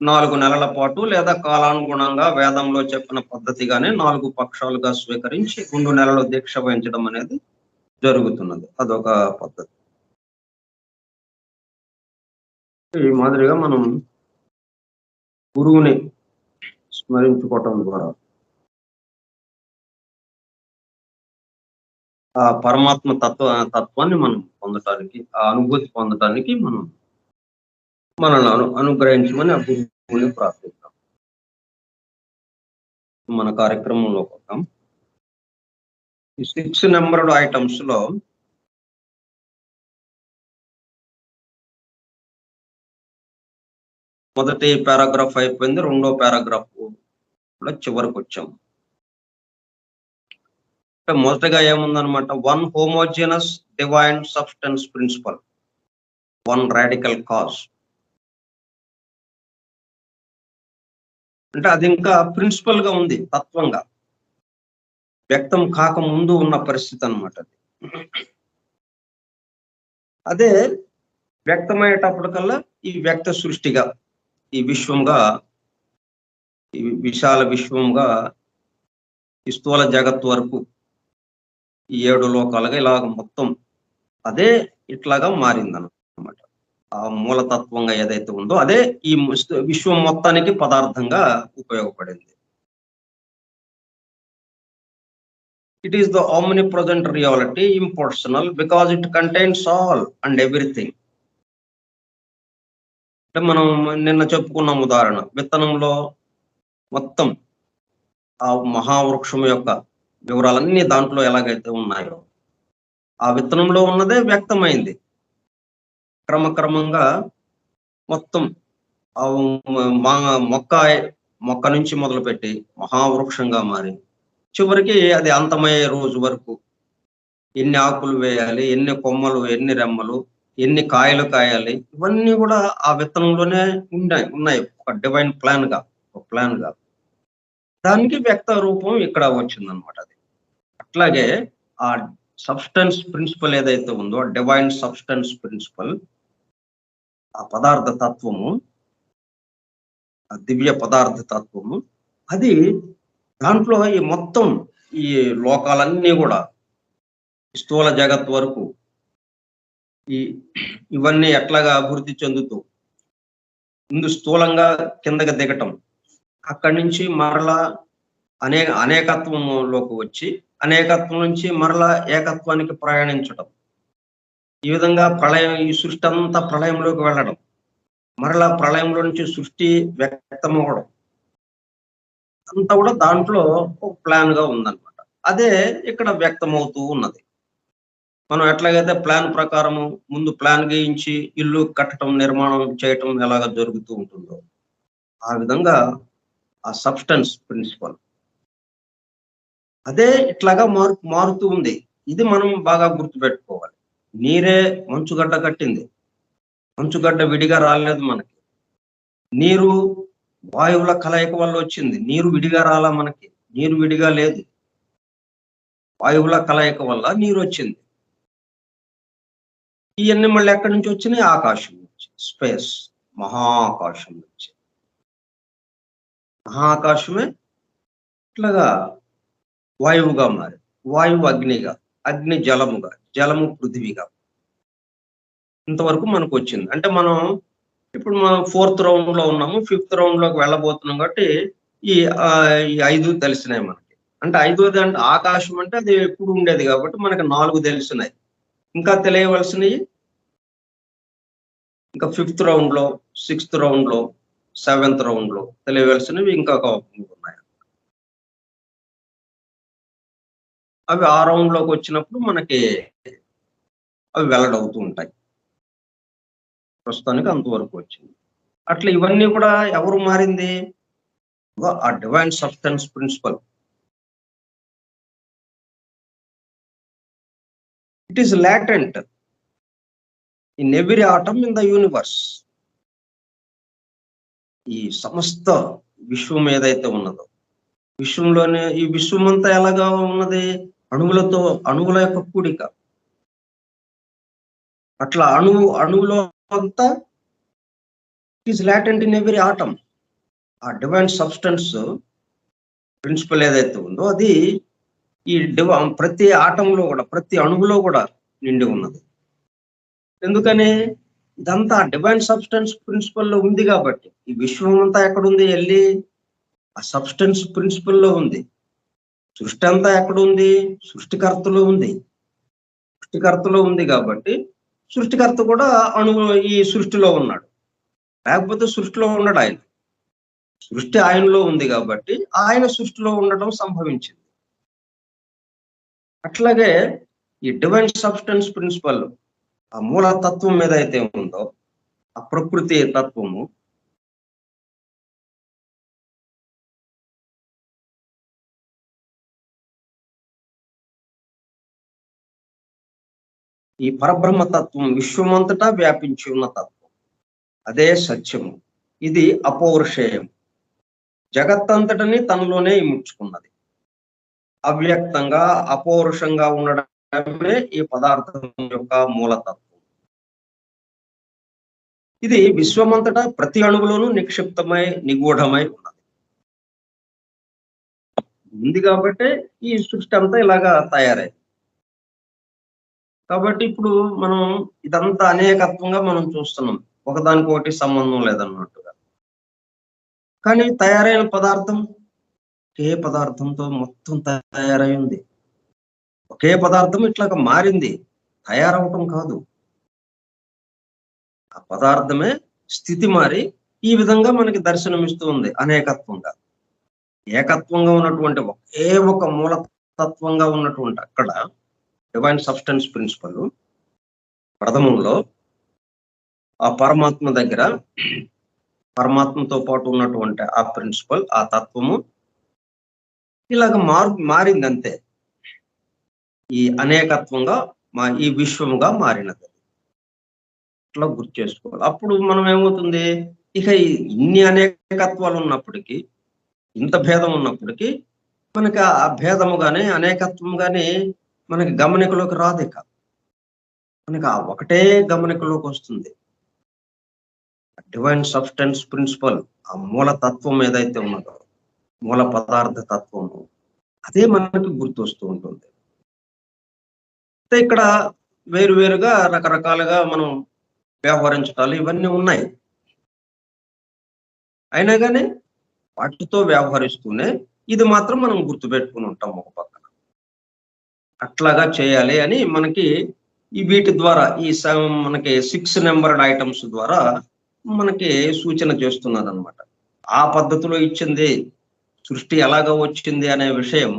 4 నెలల పాటు లేదా కాలానుగుణంగా వేదంలో చెప్పిన పద్ధతిగానే 4 పక్షాలుగా స్వీకరించి 2 నెలలు దీక్ష వహించడం అనేది జరుగుతున్నది. అదొక పద్ధతి. ఈ మాదిరిగా మనం గురువుని స్మరించుకోవటం ద్వారా ఆ పరమాత్మ తత్వాన్ని మనం పొందటానికి, ఆ అనుభూతి పొందటానికి మనల్ని అనుగ్రహించమని ఆ గురువుని ప్రార్థిస్తాం. మన కార్యక్రమంలో పోతాం. ఈ 6 నెంబర్డ్ ఐటమ్స్ లో మొదటి పారాగ్రాఫ్ అయిపోయింది. 2వ పారాగ్రాఫ్ కూడా చివరికి వచ్చాము. మొదటగా ఏముందనమాట, 1 homogeneous divine substance principle, 1 radical cause. అంటే అది ఇంకా ప్రిన్సిపల్ గా ఉంది, తత్వంగా వ్యక్తం కాకముందు ఉన్న పరిస్థితి అనమాట. అదే వ్యక్తమయ్యేటప్పటికల్లా ఈ వ్యక్త సృష్టిగా, ఈ విశ్వంగా, ఈ విశాల విశ్వంగా, ఈ స్థూల జగత్తు వరకు ఈ 7 లోకాలుగా ఇలాగ మొత్తం అదే ఇట్లాగా మారిందన్నమాట. ఆ మూలతత్వంగా ఏదైతే ఉందో అదే ఈ విశ్వం మొత్తానికి పదార్థంగా ఉపయోగపడింది. It is the omnipresent reality, impersonal, because it contains all and everything. అంటే మనం నిన్న చెప్పుకున్నాం ఉదాహరణ, విత్తనంలో మొత్తం ఆ మహావృక్షం యొక్క వివరాలన్నీ దాంట్లో ఎలాగైతే ఉన్నాయో, ఆ విత్తనంలో ఉన్నదే వ్యక్తమైంది. క్రమక్రమంగా మొత్తం మొక్క నుంచి మొదలుపెట్టి మహావృక్షంగా మారి చివరికి అది అంతమయ్యే రోజు వరకు ఎన్ని ఆకులు వేయాలి, ఎన్ని కొమ్మలు, ఎన్ని రెమ్మలు, ఎన్ని కాయలు కాయాలి, ఇవన్నీ కూడా ఆ విత్తనంలోనే ఉన్నాయి ఒక డివైన్ ప్లాన్ గా. దానికి వ్యక్త రూపం ఇక్కడ వచ్చిందనమాట. అది అట్లాగే ఆ సబ్స్టెన్స్ ప్రిన్సిపల్ ఏదైతే ఉందో, డివైన్ సబ్స్టెన్స్ ప్రిన్సిపల్, ఆ పదార్థ తత్వము, ఆ దివ్య పదార్థ తత్వము, అది దాంట్లో ఈ మొత్తం ఈ లోకాలన్నీ కూడా స్థూల జగత్ వరకు ఇవన్నీ ఎట్లాగా అభివృద్ధి చెందుతూ ముందు స్థూలంగా కిందకి దిగటం, అక్కడి నుంచి మరలా అనేకత్వంలోకి వచ్చి అనేకత్వం నుంచి మరలా ఏకత్వానికి ప్రయాణించడం, ఈ విధంగా ఈ సృష్టి అంతా ప్రళయంలోకి వెళ్ళడం, మరలా ప్రళయంలో నుంచి సృష్టి వ్యక్తమవడం అంతా కూడా దాంట్లో ఒక ప్లాన్ గా ఉందన్నమాట. అదే ఇక్కడ వ్యక్తమవుతూ ఉన్నది. మనం ఎట్లాగైతే ప్లాన్ ప్రకారము ముందు ప్లాన్ గీయించి ఇల్లు కట్టడం, నిర్మాణం చేయటం ఎలాగ జరుగుతూ ఉంటుందో, ఆ విధంగా ఆ సబ్స్టెన్స్ ప్రిన్సిపల్ అదే ఇట్లాగా మారుతూ ఉంది. ఇది మనం బాగా గుర్తుపెట్టుకోవాలి. నీరే మంచుగడ్డ కట్టింది, మంచుగడ్డ విడిగా రాలేదు మనకి. నీరు వాయువుల కలయిక వల్ల వచ్చింది, నీరు విడిగా రాలా మనకి. నీరు విడిగా లేదు, వాయువుల కలయిక వల్ల నీరు వచ్చింది. ఇవన్నీ మళ్ళీ ఎక్కడి నుంచి వచ్చినాయి? ఆకాశం నుంచి, స్పేస్, మహాకాశం నుంచి. మహాకాశమే ఇట్లాగా వాయువుగా మారింది. వాయువు అగ్నిగా, అగ్ని జలముగా, జలము పృథివిగా ఇంతవరకు మనకు వచ్చింది. అంటే మనం ఇప్పుడు మనం ఫోర్త్ రౌండ్ లో ఉన్నాము. ఫిఫ్త్ రౌండ్ లోకి వెళ్ళబోతున్నాం కాబట్టి ఈ ఈ 5 తెలిసినాయి మనకి. అంటే ఐదోది అంటే ఆకాశం అంటే అది ఎప్పుడు ఉండేది కాబట్టి మనకి 4 తెలిసినాయి. ఇంకా తెలియవలసినవి ఇంకా ఫిఫ్త్ రౌండ్ లో, సిక్స్త్ రౌండ్ లో, సెవెంత్ రౌండ్ లో తెలియవలసినవి ఇంకా ఒక 3 ఉన్నాయి. అవి ఆ రౌండ్ లోకి వచ్చినప్పుడు మనకి అవి వెల్లడవుతూ ఉంటాయి. ప్రస్తుతానికి అంతవరకు వచ్చింది. అట్లా ఇవన్నీ కూడా ఎవరు మారింది? ఆ divine substance principle. It is latent in every atom in the universe. ఈ సమస్త విశ్వం ఏదైతే ఉన్నదో, విశ్వంలోనే ఈ విశ్వం అంతా ఎలాగా ఉన్నది? అణువులతో, అణువుల యొక్క కూడిక. అట్లా అణువులో అంతా it is latent in every atom. ఆ డివైన్ సబ్స్టెన్స్ ప్రిన్సిపల్ ఏదైతే ఉందో అది ఈ ప్రతి ఆటంలో కూడా, ప్రతి అణువులో కూడా నిండి ఉన్నది. ఎందుకని? ఇదంతా డివైన్ సబ్స్టెన్స్ ప్రిన్సిపల్ లో ఉంది కాబట్టి. ఈ విశ్వం అంతా ఎక్కడుంది? వెళ్ళి ఆ సబ్స్టెన్స్ ప్రిన్సిపల్ లో ఉంది. సృష్టి అంతా ఎక్కడుంది? సృష్టికర్తలో ఉంది. సృష్టికర్తలో ఉంది కాబట్టి సృష్టికర్త కూడా ఈ సృష్టిలో ఉన్నాడు. లేకపోతే సృష్టిలో ఉండడు ఆయన. సృష్టి ఆయనలో ఉంది కాబట్టి ఆయన సృష్టిలో ఉండటం సంభవించింది. అట్లాగే ఈ డివైన్ సబ్స్టెన్స్ ప్రిన్సిపల్, ఆ మూల తత్వం ఏదైతే ఉందో, ఆ ప్రకృతి తత్వము ఈ పరబ్రహ్మ తత్వం విశ్వమంతటా వ్యాపించి ఉన్న తత్వం. అదే సత్యము. ఇది అపౌరుషేయం. జగత్తంతటిని తనలోనే ఇముడ్చుకున్నది. అవ్యక్తంగా, అపౌరుషంగా ఉండడమే ఈ పదార్థం యొక్క మూలతత్వం. ఇది విశ్వమంతటా ప్రతి అణువులోనూ నిక్షిప్తమై, నిగూఢమై ఉన్నది. ఉంది కాబట్టి ఈ సృష్టి అంతా ఇలాగా తయారైంది. కాబట్టి ఇప్పుడు మనం ఇదంతా అనేకత్వంగా మనం చూస్తున్నాం. ఒకదానికొకటి సంబంధం లేదన్నట్టుగా. కానీ తయారైన పదార్థం ఒకే పదార్థంతో మొత్తం తయారై ఉంది. ఒకే పదార్థం ఇట్లాగా మారింది, తయారవటం కాదు. ఆ పదార్థమే స్థితి మారి ఈ విధంగా మనకి దర్శనమిస్తూ ఉంది అనేకత్వంగా. ఏకత్వంగా ఉన్నటువంటి ఒకే ఒక మూలతత్వంగా ఉన్నటువంటి అక్కడ డివైన్ సబ్స్టెన్స్ ప్రిన్సిపల్ ప్రథమంలో ఆ పరమాత్మ దగ్గర, పరమాత్మతో పాటు ఉన్నటువంటి ఆ ప్రిన్సిపల్, ఆ తత్వము ఇలాగ మారింది అంతే. ఈ అనేకత్వంగా ఈ విశ్వముగా మారినది. ఇట్లా గుర్తు చేసుకోవాలి. అప్పుడు మనం ఏమవుతుంది? ఇక ఇన్ని అనేకత్వాలు ఉన్నప్పటికీ, ఇంత భేదం ఉన్నప్పటికీ మనకి ఆ భేదము గాని, అనేకత్వం గాని మనకి గమనికలోకి రాదు. ఇక మనకి ఆ ఒకటే గమనికలోకి వస్తుంది. డివైన్ సబ్స్టెన్స్ ప్రిన్సిపల్, ఆ మూల తత్వం ఏదైతే ఉన్నదో, మూల పదార్థ తత్వము, అదే మనకి గుర్తొస్తూ ఉంటుంది. అయితే ఇక్కడ వేరువేరుగా రకరకాలుగా మనం వ్యవహరించటాలు ఇవన్నీ ఉన్నాయి. అయినా కానీ వాటితో వ్యవహరిస్తూనే ఇది మాత్రం మనం గుర్తుపెట్టుకుని ఉంటాం ఒక పక్కన. అట్లాగా చేయాలి అని మనకి ఈ వీటి ద్వారా మనకి 6 నెంబర్డ్ ఐటమ్స్ ద్వారా మనకి సూచన చేస్తున్నది అనమాట. ఆ పద్ధతిలో ఇచ్చింది, సృష్టి ఎలాగ వచ్చింది అనే విషయం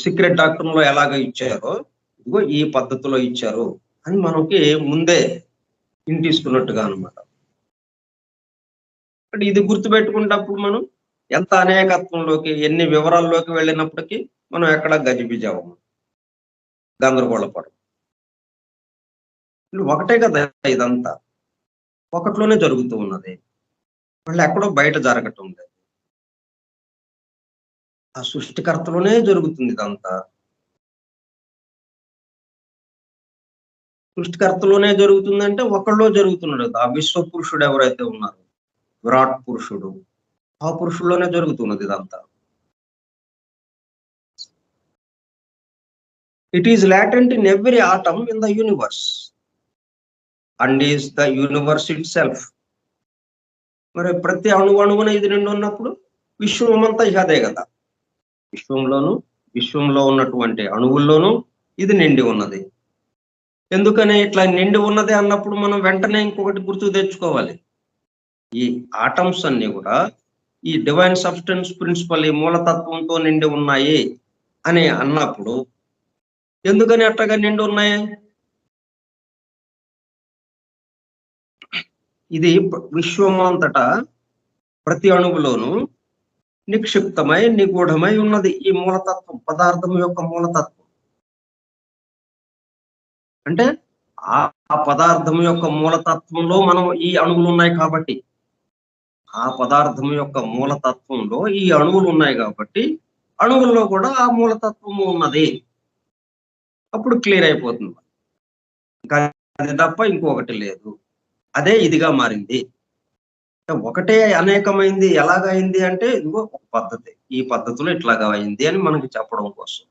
సీక్రెట్ డాక్టర్లో ఎలాగ ఇచ్చారో ఇదిగో ఈ పద్ధతిలో ఇచ్చారు అని మనకి ముందే ఇంటిస్తున్నట్టుగా అనమాట. అంటే ఇది గుర్తుపెట్టుకున్నప్పుడు మనం ఎంత అనేకత్వంలోకి, ఎన్ని వివరాల్లోకి వెళ్ళినప్పటికీ మనం ఎక్కడ గజిబిజావము, గందరగోళపడం. ఒకటే కదా ఇదంతా, ఒకటిలోనే జరుగుతూ ఉన్నది. మళ్ళీ ఎక్కడో బయట జరగటం లేదు. ఆ సృష్టికర్తలోనే జరుగుతుంది ఇదంతా. సృష్టికర్తలోనే జరుగుతుందంటే ఒకళ్ళలో జరుగుతున్నాడు. ఆ విశ్వ పురుషుడు ఎవరైతే ఉన్నారో, విరాట్ పురుషుడు, ఆ పురుషుల్లోనే జరుగుతున్నది ఇదంతా. It is latent in every atom in the universe and is the universe itself. మరి ప్రతి అణువున ఇది నిండి ఉన్నప్పుడు విశ్వమంతా ఇక అదే కదా. విశ్వంలో ఉన్నటువంటి అణువుల్లోనూ ఇది నిండి ఉన్నది. ఎందుకని ఇట్లా నిండి ఉన్నది అన్నప్పుడు మనం వెంటనే ఇంకొకటి గుర్తు తెచ్చుకోవాలి. ఈ ఆటమ్స్ అన్ని కూడా ఈ డివైన్ సబ్స్టెన్స్ ప్రిన్సిపల్, ఈ మూలతత్వంతో నిండి ఉన్నాయి అని అన్నప్పుడు ఎందుకని అట్టగా నిండి ఉన్నాయి? ఇది విశ్వం అంతటా ప్రతి అణువులోనూ నిక్షిప్తమై నిగూఢమై ఉన్నది ఈ మూలతత్వం, పదార్థం యొక్క మూలతత్వం. అంటే ఆ పదార్థం యొక్క మూలతత్వంలో మనం ఈ అణువులు ఉన్నాయి కాబట్టి, ఆ పదార్థం యొక్క మూలతత్వంలో ఈ అణువులు ఉన్నాయి కాబట్టి అణువుల్లో కూడా ఆ మూలతత్వము ఉన్నది. అప్పుడు క్లియర్ అయిపోతుంది. అది తప్ప ఇంకొకటి లేదు. అదే ఇదిగా మారింది. ఒకటే అనేకమైంది. ఎలాగైంది అంటే ఇదిగో ఒక పద్ధతి, ఈ పద్ధతిలో ఇట్లాగా అయింది అని మనకి చెప్పడం కోసం.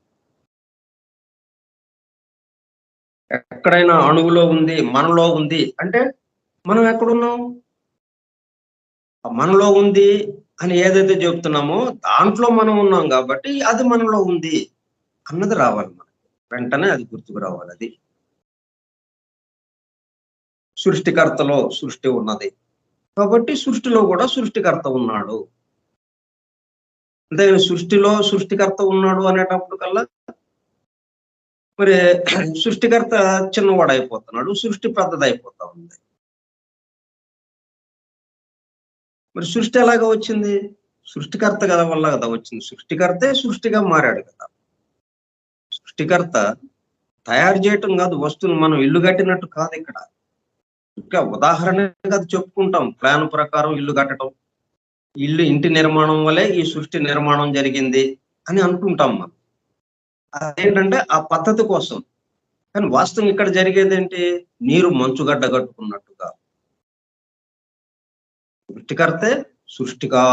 ఎక్కడైనా అణువులో ఉంది, మనలో ఉంది అంటే మనం ఎక్కడున్నాం? మనలో ఉంది అని ఏదైతే చెప్తున్నామో దాంట్లో మనం ఉన్నాం కాబట్టి అది మనలో ఉంది అన్నది రావాలి మనకి. వెంటనే అది గుర్తుకు రావాలి. అది సృష్టికర్తలో సృష్టి ఉన్నది కాబట్టి సృష్టిలో కూడా సృష్టికర్త ఉన్నాడు. అంటే సృష్టిలో సృష్టికర్త ఉన్నాడు అనేటప్పుడు కల్లా మరి సృష్టికర్త చిన్నవాడు అయిపోతున్నాడు, సృష్టి పెద్దదైపోతా ఉంది. మరి సృష్టి ఎలాగా వచ్చింది? సృష్టికర్త కదా వల్ల కదా వచ్చింది. సృష్టికర్తే సృష్టిగా మారాడు కదా. సృష్టికర్త తయారు చేయటం కాదు వస్తువులు, మనం ఇల్లు కట్టినట్టు కాదు. ఇక్కడ ఇంకా ఉదాహరణగా చెప్పుకుంటాం, ప్లాన్ ప్రకారం ఇల్లు కట్టడం, ఇంటి నిర్మాణం వల్లే ఈ సృష్టి నిర్మాణం జరిగింది అని అనుకుంటాం మనం. అదేంటంటే ఆ పద్ధతి కోసం. కానీ వాస్తవం ఇక్కడ జరిగేది ఏంటి? నీరు మంచుగడ్డ కట్టుకున్నట్టుగా సృష్టికర్తే సృష్టిగా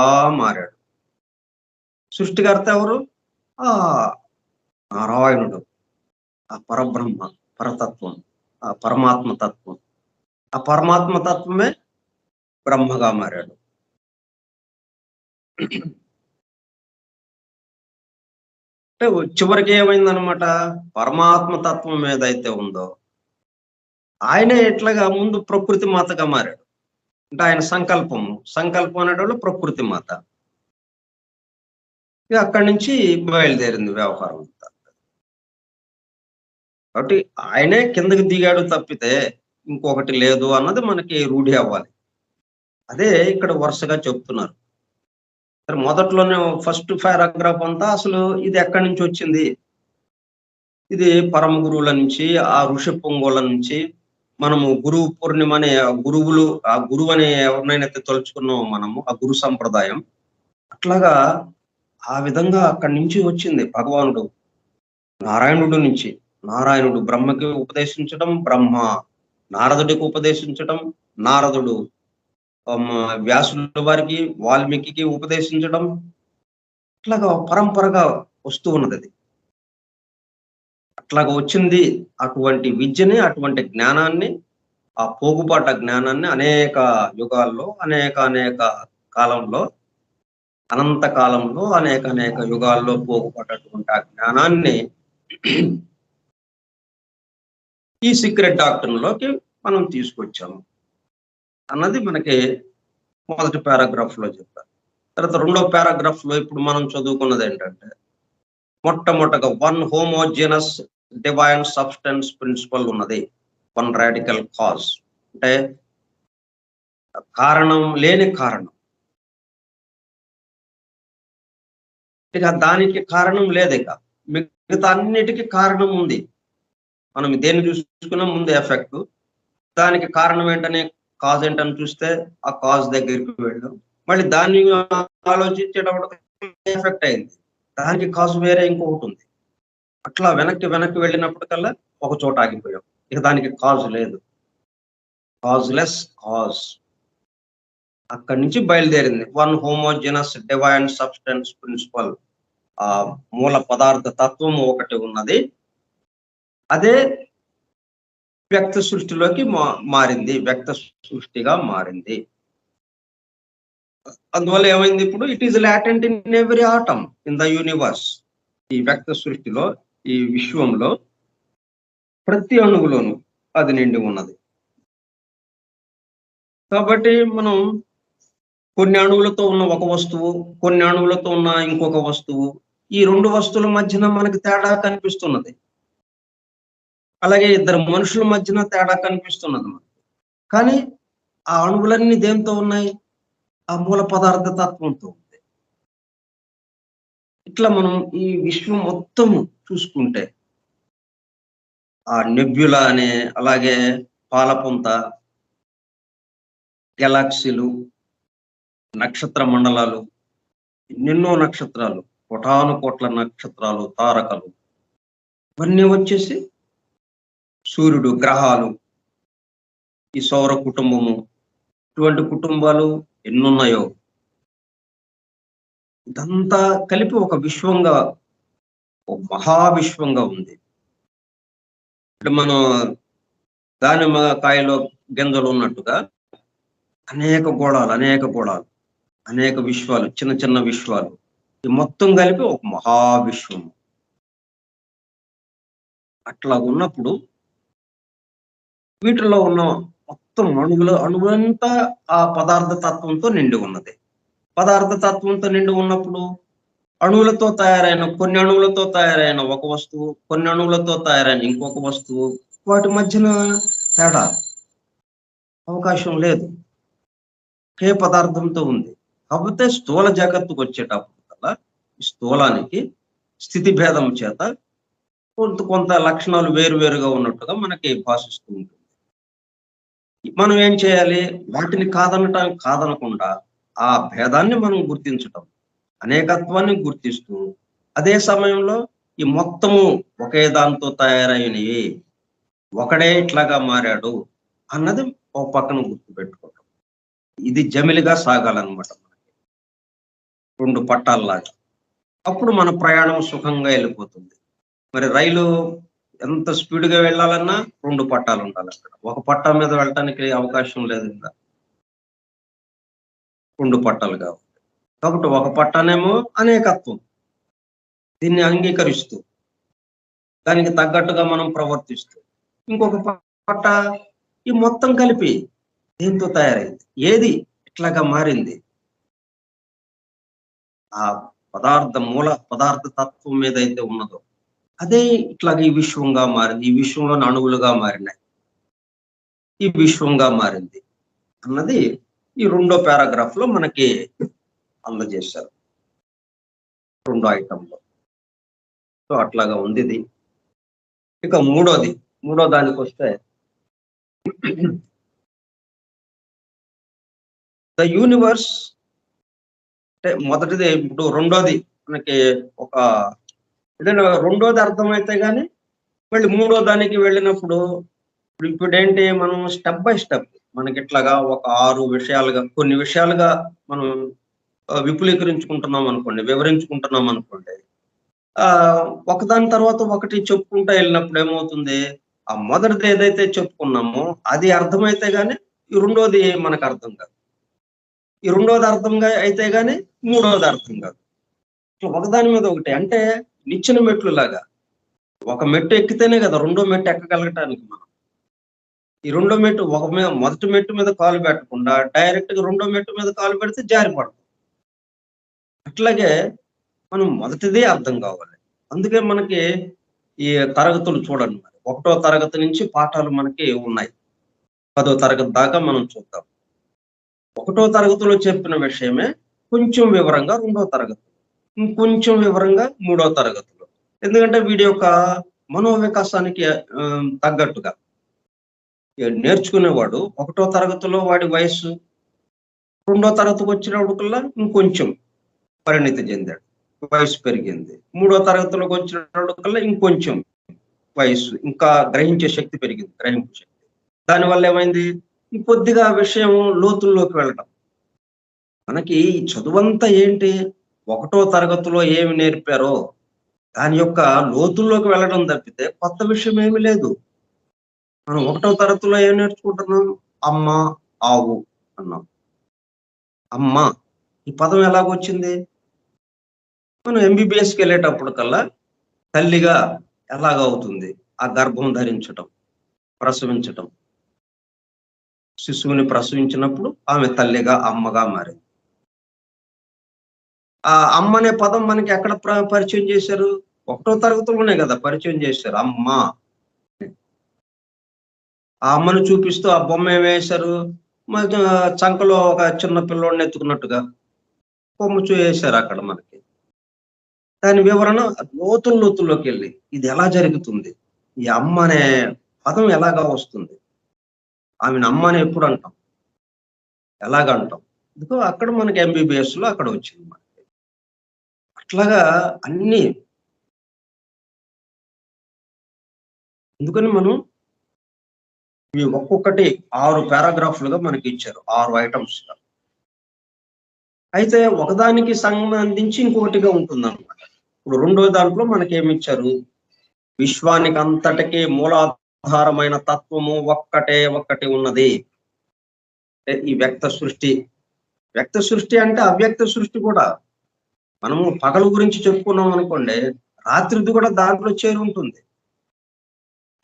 మారాడు. సృష్టికర్త ఎవరు? ఆ నారాయణుడు, ఆ పరబ్రహ్మ, పరతత్వం, ఆ పరమాత్మ తత్వం. ఆ పరమాత్మ తత్వమే బ్రహ్మగా మారాడు. అంటే చివరికి ఏమైందనమాట? పరమాత్మ తత్వం ఏదైతే ఉందో ఆయనే ఎట్లాగా ముందు ప్రకృతి మాతగా మారాడు. అంటే ఆయన సంకల్పం అనేటప్పుడు ప్రకృతి మాత. ఇక అక్కడి నుంచి బయలుదేరింది వ్యవహారం అంతా. కాబట్టి ఆయనే కిందకి దిగాడు తప్పితే ఇంకొకటి లేదు అన్నది మనకి రూఢి అవ్వాలి. అదే ఇక్కడ వరుసగా చెప్తున్నారు. మొదట్లోనే ఫస్ట్ పారాగ్రాఫ్ అంతా అసలు ఇది ఎక్కడి నుంచి వచ్చింది? ఇది పరమ గురువుల నుంచి, ఆ ఋషి పొంగోళ్ళ నుంచి. మనము గురువు పూర్ణిమ అనే గురువులు, ఆ గురువు అనే ఎవరినైతే తలుచుకున్నామో మనము, ఆ గురు సంప్రదాయం అట్లాగా ఆ విధంగా అక్కడి నుంచి వచ్చింది. భగవానుడు నారాయణుడు నుంచి, నారాయణుడు బ్రహ్మకి ఉపదేశించడం, బ్రహ్మ నారదుడికి ఉపదేశించడం, నారదుడు వ్యాసుల వారికి, వాల్మీకి ఉపదేశించడం, ఇట్లాగా పరంపరగా వస్తూ ఉన్నది. అది అట్లాగా వచ్చింది. అటువంటి విద్యని, అటువంటి జ్ఞానాన్ని, ఆ పోగుపాట జ్ఞానాన్ని అనేక యుగాల్లో, అనేక కాలంలో, అనంత కాలంలో, అనేక యుగాల్లో పోగుపడ్డటువంటి ఆ జ్ఞానాన్ని ఈ సీక్రెట్ డాక్టర్లోకి మనం తీసుకొచ్చాము అన్నది మనకి మొదటి పారాగ్రాఫ్ లో చెప్పారు. తర్వాత రెండో పారాగ్రాఫ్ లో ఇప్పుడు మనం చదువుకున్నది ఏంటంటే, మొట్టమొదటగా one homogeneous divine substance principle ఉన్నది. వన్ రాడికల్ కాజ్ అంటే కారణం లేని కారణం. ఇక దానికి కారణం లేదు. ఇక మిగతా అన్నిటికీ కారణం ఉంది. మనం దేన్ని చూసుకున్నా ముందు ఎఫెక్ట్, దానికి కారణం ఏంటని, కాజ్ ఏంటని చూస్తే ఆ కాజ్ దగ్గరికి వెళ్ళాం. మళ్ళీ దాన్ని ఆలోచించేటప్పుడు ఎఫెక్ట్ అయింది, దానికి కాజ్ వేరే ఇంకొకటి ఉంది. అట్లా వెనక్కి వెళ్ళినప్పటికల్లా ఒక చోట ఆగిపోయాం. ఇక దానికి కాజ్ లేదు, కాజ్లెస్ కాజ్. అక్కడి నుంచి బయలుదేరింది one homogeneous divine substance principle. ఆ మూల పదార్థ తత్వం ఒకటి ఉన్నది, అదే వ్యక్త సృష్టిలోకి మారింది, వ్యక్త సృష్టిగా మారింది. అందువల్ల ఏమైంది, ఇప్పుడు it is latent in every atom in the universe. ఈ వ్యక్త సృష్టిలో, ఈ విశ్వంలో ప్రతి అణువులోనూ అది నిండి ఉన్నది. కాబట్టి మనం కొన్ని అణువులతో ఉన్న ఒక వస్తువు, కొన్ని అణువులతో ఉన్న ఇంకొక వస్తువు, ఈ రెండు వస్తువుల మధ్యన మనకి తేడా కనిపిస్తున్నది. అలాగే ఇద్దరు మనుషుల మధ్యన తేడా కనిపిస్తున్నది మనకి. కానీ ఆ అణువులన్నీ దేంతో ఉన్నాయి? ఆ మూల పదార్థ తత్వంతో ఉంది. ఇట్లా మనం ఈ విశ్వం మొత్తం చూసుకుంటే, ఆ నెబ్యులా అనే, అలాగే పాలపుంత, గెలాక్సీలు, నక్షత్ర మండలాలు, ఎన్నెన్నో నక్షత్రాలు, కోటాను కోట్ల నక్షత్రాలు, తారకలు, ఇవన్నీ వచ్చేసి సూర్యుడు, గ్రహాలు, ఈ సౌర కుటుంబము, ఇటువంటి కుటుంబాలు ఎన్నున్నాయో ఇదంతా కలిపి ఒక విశ్వంగా, ఒక మహావిశ్వంగా ఉంది. అంటే మనం దానిమ్మ కాయలో గింజలు ఉన్నట్టుగా అనేక గోళాలు, అనేక విశ్వాలు, చిన్న చిన్న విశ్వాలు, ఈ మొత్తం కలిపి ఒక మహావిశ్వం. అట్లా ఉన్నప్పుడు వీటిలో ఉన్న మొత్తం అణువులంతా ఆ పదార్థ తత్వంతో నిండి ఉన్నది. పదార్థ తత్వంతో నిండి ఉన్నప్పుడు కొన్ని అణువులతో తయారైన ఒక వస్తువు, కొన్ని అణువులతో తయారైన ఇంకొక వస్తువు, వాటి మధ్యన తేడా అవకాశం లేదు. ఒకే పదార్థంతో ఉంది. కాకపోతే స్థూల జగత్తుకు వచ్చేటప్పుడు కల్లా ఈ స్థూలానికి స్థితి భేదం చేత కొంత లక్షణాలు వేరువేరుగా ఉన్నట్టుగా మనకి భాషిస్తూ ఉంటుంది. మనం ఏం చేయాలి? వాటిని కాదనకుండా ఆ భేదాన్ని మనం గుర్తించటం, అనేకత్వాన్ని గుర్తిస్తూ, అదే సమయంలో ఈ మొత్తము ఒకే దాంతో తయారైనవి, ఒకడే ఇట్లాగా మారాడు అన్నది ఓ పక్కన గుర్తుపెట్టుకోవటం. ఇది జమిలిగా సాగాలన్నమాట మనకి, రెండు పట్టాల్లాగా. అప్పుడు మన ప్రయాణం సుఖంగా వెళ్ళిపోతుంది. మరి రైలు ఎంత స్పీడ్గా వెళ్ళాలన్నా రెండు పట్టాలు ఉండాలి అక్కడ. ఒక పట్టా మీద వెళ్ళటానికి అవకాశం లేదు ఇంకా, రెండు పట్టాలు కావాలి. కాబట్టి ఒక పట్టానేమో అనేకత్వం, దీన్ని అంగీకరిస్తూ దానికి తగ్గట్టుగా మనం ప్రవర్తిస్తూ, ఇంకొక పట్ట ఈ మొత్తం కలిపి దేంతో తయారైంది, ఏది ఇట్లాగా మారింది, ఆ మూల పదార్థ తత్వం ఏదైతే ఉన్నదో అదే ఇట్లాగా ఈ విశ్వంగా మారింది, ఈ విశ్వంలోని అణువులుగా మారినాయి, ఈ విశ్వంగా మారింది అన్నది ఈ రెండో పారాగ్రాఫ్ లో మనకి అందజేశారు, రెండో ఐటంలో. సో అట్లాగా ఉంది ఇది. ఇక మూడో దానికి వస్తే, ద యూనివర్స్ అంటే మొదటిది. ఇప్పుడు రెండోది మనకి ఒక ఏదైనా రెండోది అర్థమైతే గానీ మళ్ళీ మూడో దానికి వెళ్ళినప్పుడు, ఇప్పుడేంటి, మనం స్టెప్ బై స్టెప్ మనకి ఇట్లాగా ఒక 6 విషయాలుగా, కొన్ని విషయాలుగా మనం విపులీకరించుకుంటున్నాం అనుకోండి, వివరించుకుంటున్నాం అనుకోండి, ఒకదాని తర్వాత ఒకటి చెప్పుకుంటా వెళ్ళినప్పుడు ఏమవుతుంది, ఆ మొదటిది ఏదైతే చెప్పుకున్నామో అది అర్థమైతే గానీ ఈ రెండోది మనకు అర్థం కాదు, ఈ రెండోది అర్థంగా అయితే గానీ మూడోది అర్థం కాదు. ఒకదాని మీద ఒకటి, అంటే నిచ్చెన మెట్లు లాగా ఒక మెట్టు ఎక్కితేనే కదా రెండో మెట్టు ఎక్కగలగటానికి. మనం ఈ రెండో మెట్టు మొదటి మెట్టు మీద కాలు పెట్టకుండా డైరెక్ట్ గా రెండో మెట్టు మీద కాలు పెడితే జారిపడతాం. అట్లాగే మనం మొదటిదే అర్థం కావాలి. అందుకే మనకి ఈ తరగతులు చూడండి, మరి 1వ తరగతి నుంచి పాఠాలు మనకి ఉన్నాయి, 10వ తరగతి దాకా మనం చూద్దాం. 1వ తరగతిలో చెప్పిన విషయమే కొంచెం వివరంగా 2వ తరగతి, ఇంకొంచెం వివరంగా 3వ తరగతిలో. ఎందుకంటే వీడి యొక్క మనోవికాసానికి తగ్గట్టుగా నేర్చుకునేవాడు 1వ తరగతిలో వాడి వయస్సు 2వ తరగతికి వచ్చినప్పటికల్లా ఇంకొంచెం పరిణితి చెందాడు, వయసు పెరిగింది. 3వ తరగతిలోకి వచ్చినప్పటికల్లా ఇంకొంచెం వయస్సు, ఇంకా గ్రహించే శక్తి పెరిగింది, గ్రహింపు శక్తి. దానివల్ల ఏమైంది, ఇంకొద్దిగా విషయం లోతుల్లోకి వెళ్ళటం. మనకి చదువంతా ఏంటి, 1వ తరగతిలో ఏమి నేర్పారో దాని యొక్క లోతుల్లోకి వెళ్ళడం తప్పితే కొత్త విషయం ఏమీ లేదు. మనం 1వ తరగతిలో ఏం నేర్చుకుంటున్నాం? అమ్మ, ఆవు అన్నాం. అమ్మ ఈ పదం ఎలాగొచ్చింది? మనం ఎంబీబీఎస్‌కి వెళ్ళేటప్పుడు కల్లా తల్లిగా ఎలాగవుతుంది? ఆ గర్భం ధరించటం, ప్రసవించటం. శిశువుని ప్రసవించినప్పుడు ఆమె తల్లిగా, అమ్మగా మారింది. ఆ అమ్మ అనే పదం మనకి ఎక్కడ పరిచయం చేశారు? 1వ తరగతిలోనే కదా పరిచయం చేశారు. అమ్మ. ఆ అమ్మను చూపిస్తూ ఆ బొమ్మ ఏమేశారు? మరి చంకలో ఒక చిన్న పిల్లోడిని ఎత్తుకున్నట్టుగా బొమ్మ వేశారు అక్కడ మనకి. దాని వివరణ లోతుల్లోకెళ్ళి ఇది ఎలా జరుగుతుంది? ఈ అమ్మ అనే పదం ఎలాగా వస్తుంది? ఆమెను అమ్మ అని ఎప్పుడు అంటాం? ఎలాగంటాం? ఇదిగో అక్కడ మనకి ఎంబీబీఎస్‌లో అక్కడ వచ్చింది మనకి. అట్లాగా అన్నీ అందుకని మనం ఇవి ఒక్కొక్కటి 6 పారాగ్రాఫ్‌లుగా మనకిచ్చారు. 6 ఐటెమ్స్‌గా. అయితే ఒకదానికి సంబంధించి ఇంకొకటిగా ఉంటుందన్నమాట. ఇప్పుడు రెండో దాంట్లో మనకేమిచ్చారు? విశ్వానికంతటికి మూలాధారమైన తత్వము ఒక్కటి ఉన్నది. ఈ వ్యక్త సృష్టి. వ్యక్త సృష్టి అంటే అవ్యక్త సృష్టి కూడా. మనము పగలు గురించి చెప్పుకున్నాం అనుకోండి, రాత్రిది కూడా దాంట్లో చేరి ఉంటుంది.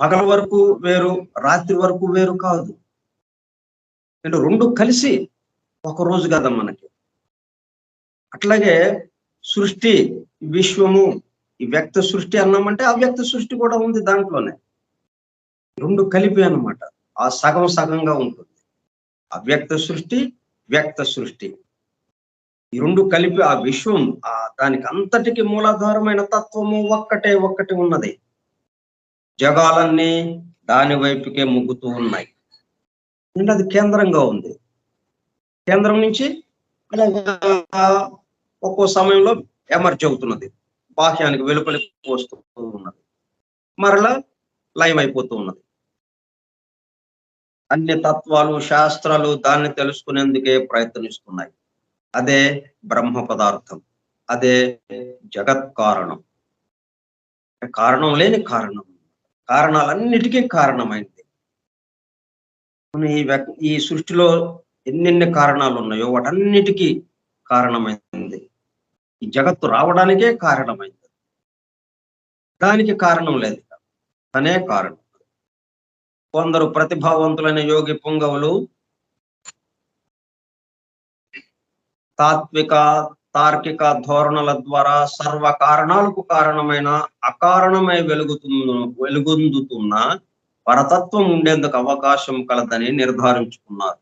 పగల వరకు వేరు, రాత్రి వరకు వేరు కాదు. అంటే 2 కలిసి ఒక రోజు కదా మనకి. అట్లాగే సృష్టి, విశ్వము, ఈ వ్యక్త సృష్టి అన్నామంటే అవ్యక్త సృష్టి కూడా ఉంది దాంట్లోనే. 2 కలిపి అన్నమాట. ఆ సగం సగంగా ఉంటుంది. అవ్యక్త సృష్టి, వ్యక్త సృష్టి. ఈ 2 కలిపి ఆ విశ్వం దానికి అంతటికి మూలాధారమైన తత్వము ఒక్కటి ఉన్నది. జగాలన్నీ దాని వైపుకే మొగ్గుతూ ఉన్నాయి. అంటే అది కేంద్రంగా ఉంది. కేంద్రం నుంచి అలాగా ఒక్కో సమయంలో ఎమర్జ్ అవుతున్నది. బాహ్యానికి వెలుపలికి వస్తూ ఉన్నది. మరలా లయమైపోతూ ఉన్నది. అన్ని తత్వాలు, శాస్త్రాలు దాన్ని తెలుసుకునేందుకే ప్రయత్నిస్తున్నాయి. అదే బ్రహ్మ పదార్థం. అదే జగత్ కారణం. కారణం లేని కారణం. కారణాలన్నిటికీ కారణమైంది. ఈ సృష్టిలో ఎన్నెన్ని కారణాలు ఉన్నాయో వాటన్నిటికీ కారణమైంది. ఈ జగత్తు రావడానికే కారణమైంది. దానికి కారణం లేదు. తనే కారణం. కొందరు ప్రతిభావంతులైన యోగి పుంగవులు తాత్విక, తార్కిక ధోరణుల ద్వారా సర్వ కారణాలకు కారణమైన అకారణమై వెలుగొందుతున్న పరతత్వం ఉండేందుకు అవకాశం కలదని నిర్ధారించుకున్నారు.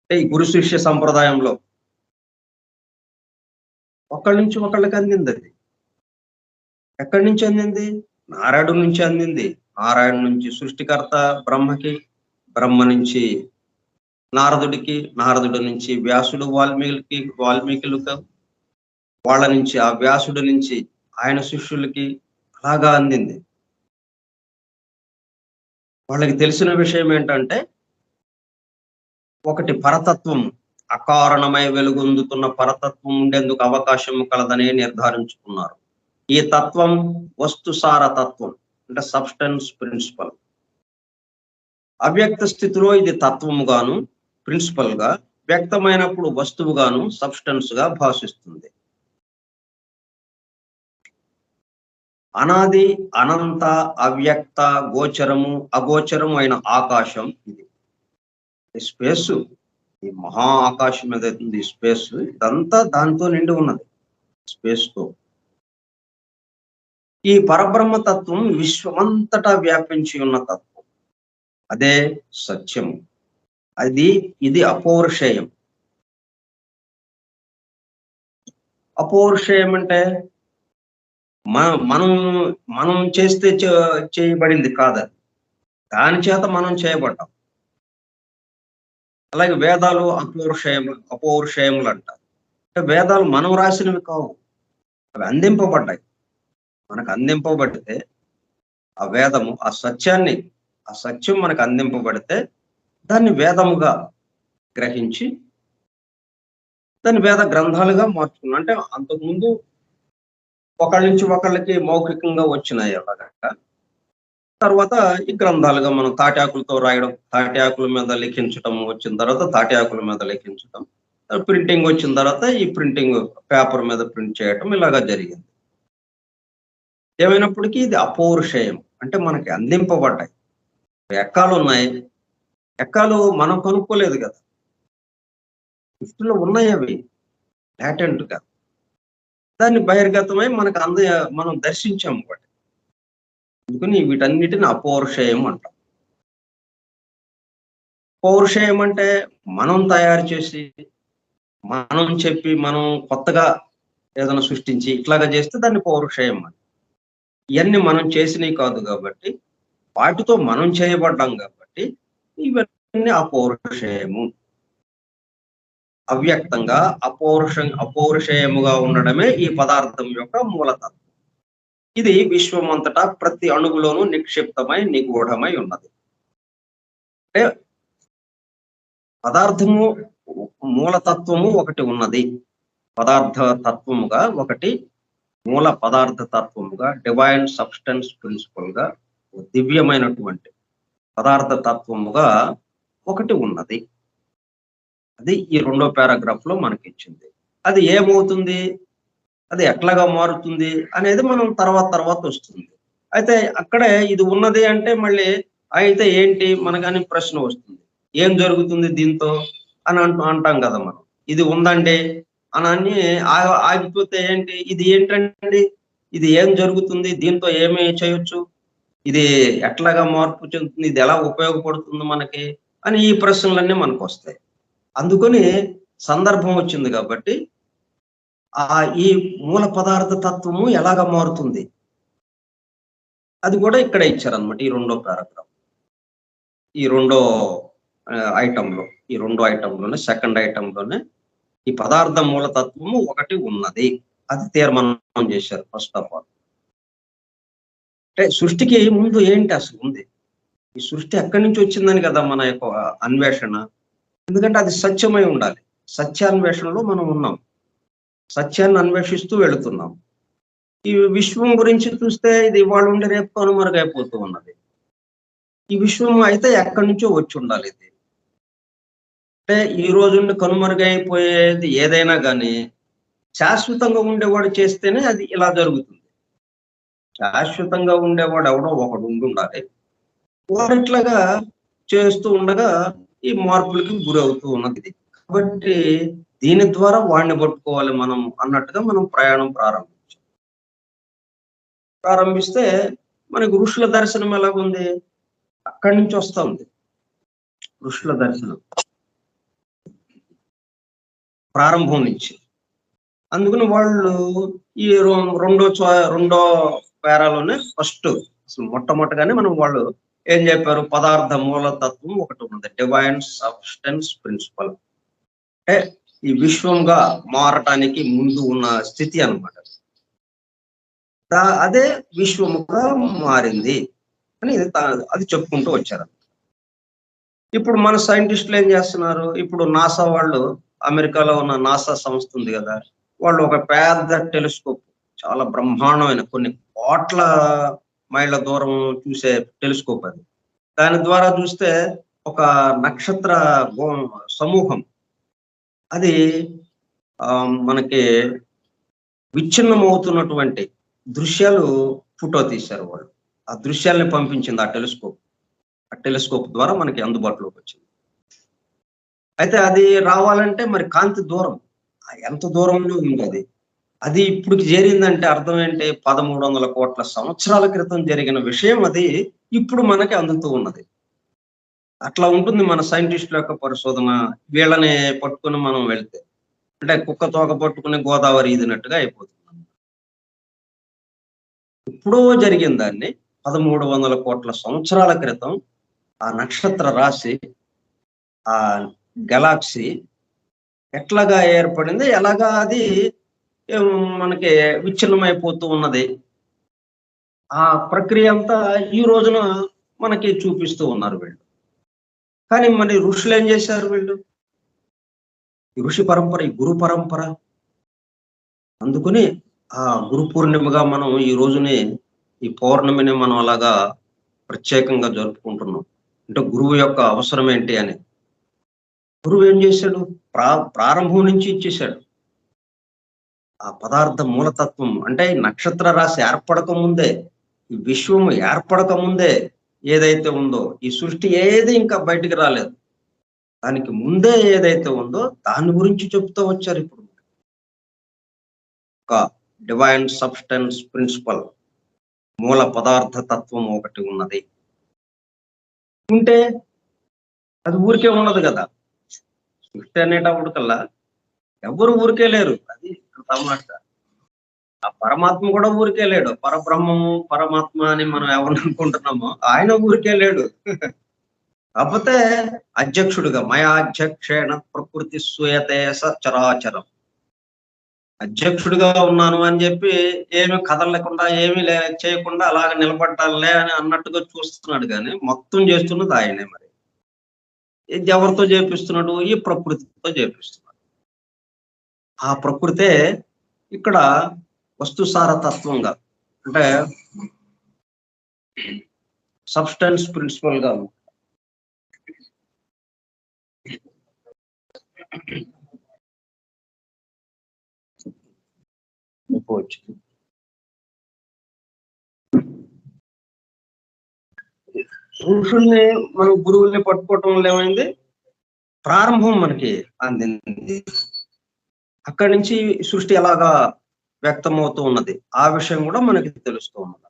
ఈ గురు శిష్య సంప్రదాయంలో ఒకళ్ళ నుంచి ఒకళ్ళకి అందింది అది. ఎక్కడి నుంచి అందింది? నారాయణుడి నుంచి అందింది. నారాయణ నుంచి సృష్టికర్త బ్రహ్మకి, బ్రహ్మ నుంచి నారదుడికి, నారదుడి నుంచి వ్యాసుడు వాల్మీకులకు, వాళ్ళ నుంచి ఆ వ్యాసుడి నుంచి ఆయన శిష్యులకి అలాగా అందింది. వాళ్ళకి తెలిసిన విషయం ఏంటంటే ఒకటి పరతత్వం, అకారణమై వెలుగొందుతున్న పరతత్వం ఉండేందుకు అవకాశం కలదని నిర్ధారించుకున్నారు. ఈ తత్వం వస్తుసార తత్వం అంటే సబ్స్టెన్స్ ప్రిన్సిపల్. అవ్యక్త స్థితిలో ఇది తత్వముగాను ప్రిన్సిపల్ గా, వ్యక్తమైనప్పుడు వస్తువుగాను సబ్స్టెన్స్ గా భాషిస్తుంది. అనాది, అనంత, అవ్యక్త, గోచరము, అగోచరము అయిన ఆకాశం ఇది. స్పేస్, ఈ మహా ఆకాశం ఏదైతుంది స్పేస్, ఇదంతా దాంతో నిండి ఉన్నది. స్పేస్ తో ఈ పరబ్రహ్మ తత్వం విశ్వమంతటా వ్యాపించి ఉన్న తత్వం. అదే సత్యము. ఇది అపౌరుషేయం. అపౌరుషేయం అంటే మనం మనం చేస్తే చేయబడింది కాదు. దాని చేత మనం చేయబడ్డాం. అలాగే వేదాలు అపౌరుషేయములు అంటారు. అంటే వేదాలు మనం రాసినవి కావు. అవి అందింపబడ్డాయి. మనకు అందింపబడితే ఆ వేదము, ఆ సత్యం మనకు అందింపబడితే దాన్ని వేదముగా గ్రహించి దాన్ని వేద గ్రంథాలుగా మార్చుకున్నాం. అంటే అంతకుముందు ఒకళ్ళ నుంచి ఒకళ్ళకి మౌఖికంగా వచ్చినాయి అలాగా. తర్వాత ఈ గ్రంథాలుగా మనం తాటాకులతో రాయడం, తాటి ఆకుల మీద లిఖించడం వచ్చిన తర్వాత తాటి ఆకుల మీద లిఖించడం, ప్రింటింగ్ వచ్చిన తర్వాత ఈ ప్రింటింగ్ పేపర్ మీద ప్రింట్ చేయటం ఇలాగా జరిగింది. ఏమైనప్పటికీ ఇది అపౌరుషేయం, అంటే మనకి అందింపబడ్డాయి. ఎక్కాలు ఉన్నాయి, ఎక్కాలు మనం కనుక్కోలేదు కదా, సృష్టిలో ఉన్నాయి అవి లాటెంట్ గా. దాన్ని బహిర్గతమై మనకు మనం దర్శించాము వాటి. అందుకని వీటన్నిటిని అపౌరుషేయం అంటాం. పౌరుషేయం అంటే మనం తయారు చేసి, మనం చెప్పి, మనం కొత్తగా ఏదైనా సృష్టించి ఇట్లాగా చేస్తే దాన్ని పౌరుషేయం అని. ఇవన్నీ మనం చేసినవి కాదు కాబట్టి, వాటితో మనం చేయబడ్డాం కాబట్టి ఇవన్నీ అపౌరుషేయము. అవ్యక్తంగా అపౌరుషేయముగా ఉండడమే ఈ పదార్థం యొక్క మూలతత్వం. ఇది విశ్వమంతటా ప్రతి అణువులోనూ నిక్షిప్తమై నిగూఢమై ఉన్నది. అంటే పదార్థము మూలతత్వము ఒకటి ఉన్నది, పదార్థ తత్వముగా ఒకటి, మూల పదార్థ తత్వముగా, డివైన్ సబ్స్టెన్స్ ప్రిన్సిపల్ గా, దివ్యమైనటువంటి పదార్థ తత్వముగా ఒకటి ఉన్నది. అది ఈ 2వ పారాగ్రాఫ్ లో మనకి ఇచ్చింది. అది ఏమవుతుంది, అది ఎట్లాగా మారుతుంది అనేది మనం తర్వాత వస్తుంది. అయితే అక్కడే ఇది ఉన్నది అంటే మళ్ళీ అయితే ఏంటి మనకని ప్రశ్న వస్తుంది. ఏం జరుగుతుంది దీంతో అని అంటాం కదా మనం. ఇది ఉందండి అని ఆగిపోతే ఏంటి, ఇది ఏంటండి, ఇది ఏం జరుగుతుంది, దీంతో ఏమి చేయొచ్చు, ఇది ఎట్లాగా మార్పు చెందుతుంది, ఇది ఎలా ఉపయోగపడుతుంది మనకి అని ఈ ప్రశ్నలన్నీ మనకు వస్తాయి. అందుకని సందర్భం వచ్చింది కాబట్టి ఈ మూల పదార్థ తత్వము ఎలాగ మారుతుంది అది కూడా ఇక్కడ ఇచ్చారనమాట. ఈ 2వ పారాగ్రాఫ్, ఈ 2వ ఐటంలో, ఈ 2 ఐటంలోనే, సెకండ్ ఐటంలోనే ఈ పదార్థ మూలతత్వము ఒకటి ఉన్నది అది తీర్మానం చేశారు. ఫస్ట్ ఆఫ్ ఆల్ అంటే సృష్టికి ముందు ఏంటి అసలు ఉంది, ఈ సృష్టి ఎక్కడి నుంచి వచ్చిందని కదా మన యొక్క అన్వేషణ. ఎందుకంటే అది సత్యమై ఉండాలి. సత్యాన్వేషణలో మనం ఉన్నాం, సత్యాన్ని అన్వేషిస్తూ వెళుతున్నాం. ఈ విశ్వం గురించి చూస్తే ఇది ఇవాళ ఉండి రేపు కనుమరుగైపోతూ ఉన్నది. ఈ విశ్వం అయితే ఎక్కడి నుంచో వచ్చి ఉండాలి. ఇది అంటే ఈ రోజు కనుమరుగైపోయేది ఏదైనా కానీ శాశ్వతంగా ఉండేవాడు చేస్తేనే అది ఇలా జరుగుతుంది. శాశ్వతంగా ఉండేవాడు ఎవడో ఒకడు ఉండాలి. వాడు ఇట్లాగా చేస్తూ ఉండగా ఈ మార్పులకి గురవుతూ ఉన్నది. కాబట్టి దీని ద్వారా వాడిని పట్టుకోవాలి మనం అన్నట్టుగా మనం ప్రయాణం ప్రారంభిస్తే మనకు ఋషుల దర్శనం ఎలాగుంది, అక్కడి నుంచి వస్తా ఉంది ఋషుల దర్శనం ప్రారంభం నుంచి. అందుకని వాళ్ళు ఈ 2వ పేరాలోనే ఫస్ట్ అసలు మొట్టమొదటిగానే మనం వాళ్ళు ఏం చెప్పారు, పదార్థ మూలతత్వం ఒకటి ఉన్నది, డివైన్ సబ్స్టెన్స్ ప్రిన్సిపల్. అంటే ఈ విశ్వంగా మారటానికి ముందు ఉన్న స్థితి అన్నమాట. అదే విశ్వముగా మారింది అని అది చెప్పుకుంటూ వచ్చారు. ఇప్పుడు మన సైంటిస్టులు ఏం చేస్తున్నారు, ఇప్పుడు నాసా వాళ్ళు, అమెరికాలో ఉన్న నాసా సంస్థ ఉంది కదా, వాళ్ళు ఒక పెద్ద టెలిస్కోప్, చాలా బ్రహ్మాండమైన కొన్ని కోట్ల మైళ్ళ దూరం చూసే టెలిస్కోప్ అది. దాని ద్వారా చూస్తే ఒక నక్షత్ర సమూహం అది మనకి విచ్ఛిన్నమవుతున్నటువంటి దృశ్యాలు ఫోటో తీశారు వాళ్ళు. ఆ దృశ్యాలని పంపించింది ఆ టెలిస్కోప్ ద్వారా మనకి అందుబాటులోకి వచ్చింది. అయితే అది రావాలంటే మరి కాంతి దూరం ఎంత దూరంలో ఉంది అది. అది ఇప్పుడు చేరిందంటే అర్థం ఏంటి, 1300 కోట్ల సంవత్సరాల క్రితం జరిగిన విషయం అది ఇప్పుడు మనకి అందుతూ ఉన్నది. అట్లా ఉంటుంది మన సైంటిస్టుల యొక్క పరిశోధన. వీళ్ళని పట్టుకుని మనం వెళ్తే అంటే కుక్క తోక పట్టుకుని గోదావరి ఈదినట్టుగా అయిపోతుంది. ఇప్పుడో జరిగిన దాన్ని 1300 కోట్ల సంవత్సరాల క్రితం ఆ నక్షత్ర రాశి, ఆ గెలాక్సీ ఎట్లాగా ఏర్పడింది, ఎలాగా అది మనకి విచ్ఛిన్నమైపోతూ ఉన్నది, ఆ ప్రక్రియ అంతా ఈ రోజున మనకి చూపిస్తూ ఉన్నారు వీళ్ళు. కానీ మరి ఋషులు ఏం చేశారు, వీళ్ళు ఈ ఋషి పరంపర, ఈ గురు పరంపర. అందుకని ఆ గురు పూర్ణిమగా మనం ఈ రోజుని ఈ పౌర్ణమిని మనం అలాగా ప్రత్యేకంగా జరుపుకుంటున్నాం. అంటే గురువు యొక్క అవసరం ఏంటి అని. గురువు ఏం చేశాడు? ప్రారంభం నుంచి ఇచ్చేశాడు. ఆ పదార్థ మూలతత్వం అంటే ఈ నక్షత్ర రాశి ఏర్పడక ముందే, ఈ విశ్వం ఏర్పడక ముందే ఏదైతే ఉందో, ఈ సృష్టి ఏది ఇంకా బయటికి రాలేదు. దానికి ముందే ఏదైతే ఉందో దాని గురించి చెప్తూ వచ్చారు ఇప్పుడు. ఒక డివైన్ సబ్స్టెన్స్ ప్రిన్సిపల్, మూల పదార్థ తత్వం ఒకటి ఉన్నది. ఉంటే అది ఊరికే ఉండదు కదా! సృష్టి అనేటప్పటికల్లా ఎవ్వరు ఊరికే లేరు. అది ఇక్కడ తమాషా. ఆ పరమాత్మ కూడా ఊరికే లేడు. పరబ్రహ్మము, పరమాత్మ అని మనం ఎవరిని అనుకుంటున్నామో ఆయన ఊరికే లేడు. కాకపోతే అధ్యక్షుడిగా మయాధ్యక్షేణ ప్రకృతి సూయతే చరాచరం. అధ్యక్షుడిగా ఉన్నాను అని చెప్పి ఏమి కదలకుండా ఏమీ చేయకుండా అలాగ నిలబడ్డాలే అని అన్నట్టుగా చూస్తున్నాడు గాని మొత్తం చేస్తున్నది ఆయనే మరి. ఇది ఎవరితో చేపిస్తున్నాడు? ఈ ప్రకృతితో చేపిస్తున్నాడు. ఆ ప్రకృతే ఇక్కడ వస్తుసార తత్వంగా అంటే సబ్స్టెన్స్ ప్రిన్సిపల్ గా వచ్చింది. పురుషుల్ని మనం గురువుల్ని పట్టుకోవటం వల్ల ఏమైంది? ప్రారంభం మనకి అందింది. అక్కడి నుంచి సృష్టి ఎలాగా వ్యక్తమవుతూ ఉన్నది ఆ విషయం కూడా మనకి తెలుస్తూ ఉన్నది.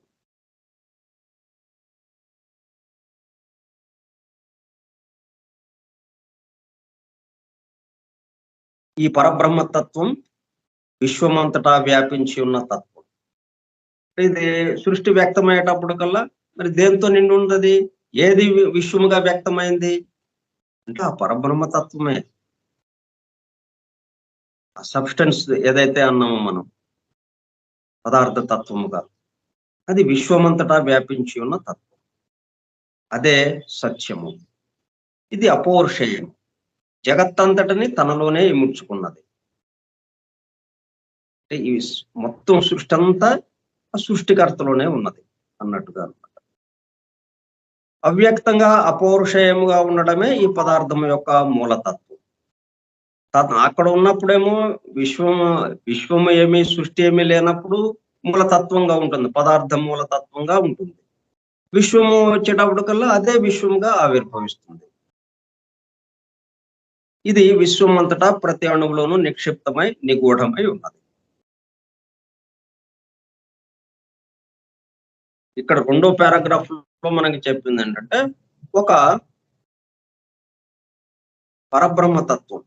ఈ పరబ్రహ్మతత్వం విశ్వమంతటా వ్యాపించి ఉన్న తత్వం. ఇది సృష్టి వ్యక్తమయ్యేటప్పటికల్లా మరి దేంతో నిండి ఉన్నది? ఏది విశ్వముగా వ్యక్తమైంది అంటే ఆ పరబ్రహ్మతత్వమే. ఆ సబ్స్టెన్స్ ఏదైతే అన్నామో మనం పదార్థ తత్వముగా, అది విశ్వమంతటా వ్యాపించి ఉన్న తత్వం. అదే సత్యము. ఇది అపౌరుషేయం. జగత్తంతటిని తనలోనే ఇముడ్చుకున్నది. అంటే ఈ మొత్తం సృష్టి అంతా ఆ సృష్టికర్తలోనే ఉన్నది అన్నట్టుగా అన్నమాట. అవ్యక్తంగా అపౌరుషేయముగా ఉండడమే ఈ పదార్థం యొక్క మూలతత్వం. అక్కడ ఉన్నప్పుడేమో విశ్వము ఏమి సృష్టి ఏమీ లేనప్పుడు మూలతత్వంగా ఉంటుంది. పదార్థం మూలతత్వంగా ఉంటుంది. విశ్వము వచ్చేటప్పటికల్లా అదే విశ్వముగా ఆవిర్భవిస్తుంది. ఇది విశ్వం అంతటా ప్రతి అణువులోనూ నిక్షిప్తమై నిగూఢమై ఉన్నది. ఇక్కడ 2వ పారాగ్రాఫ్ లో మనకి చెప్పింది ఏంటంటే ఒక పరబ్రహ్మతత్వం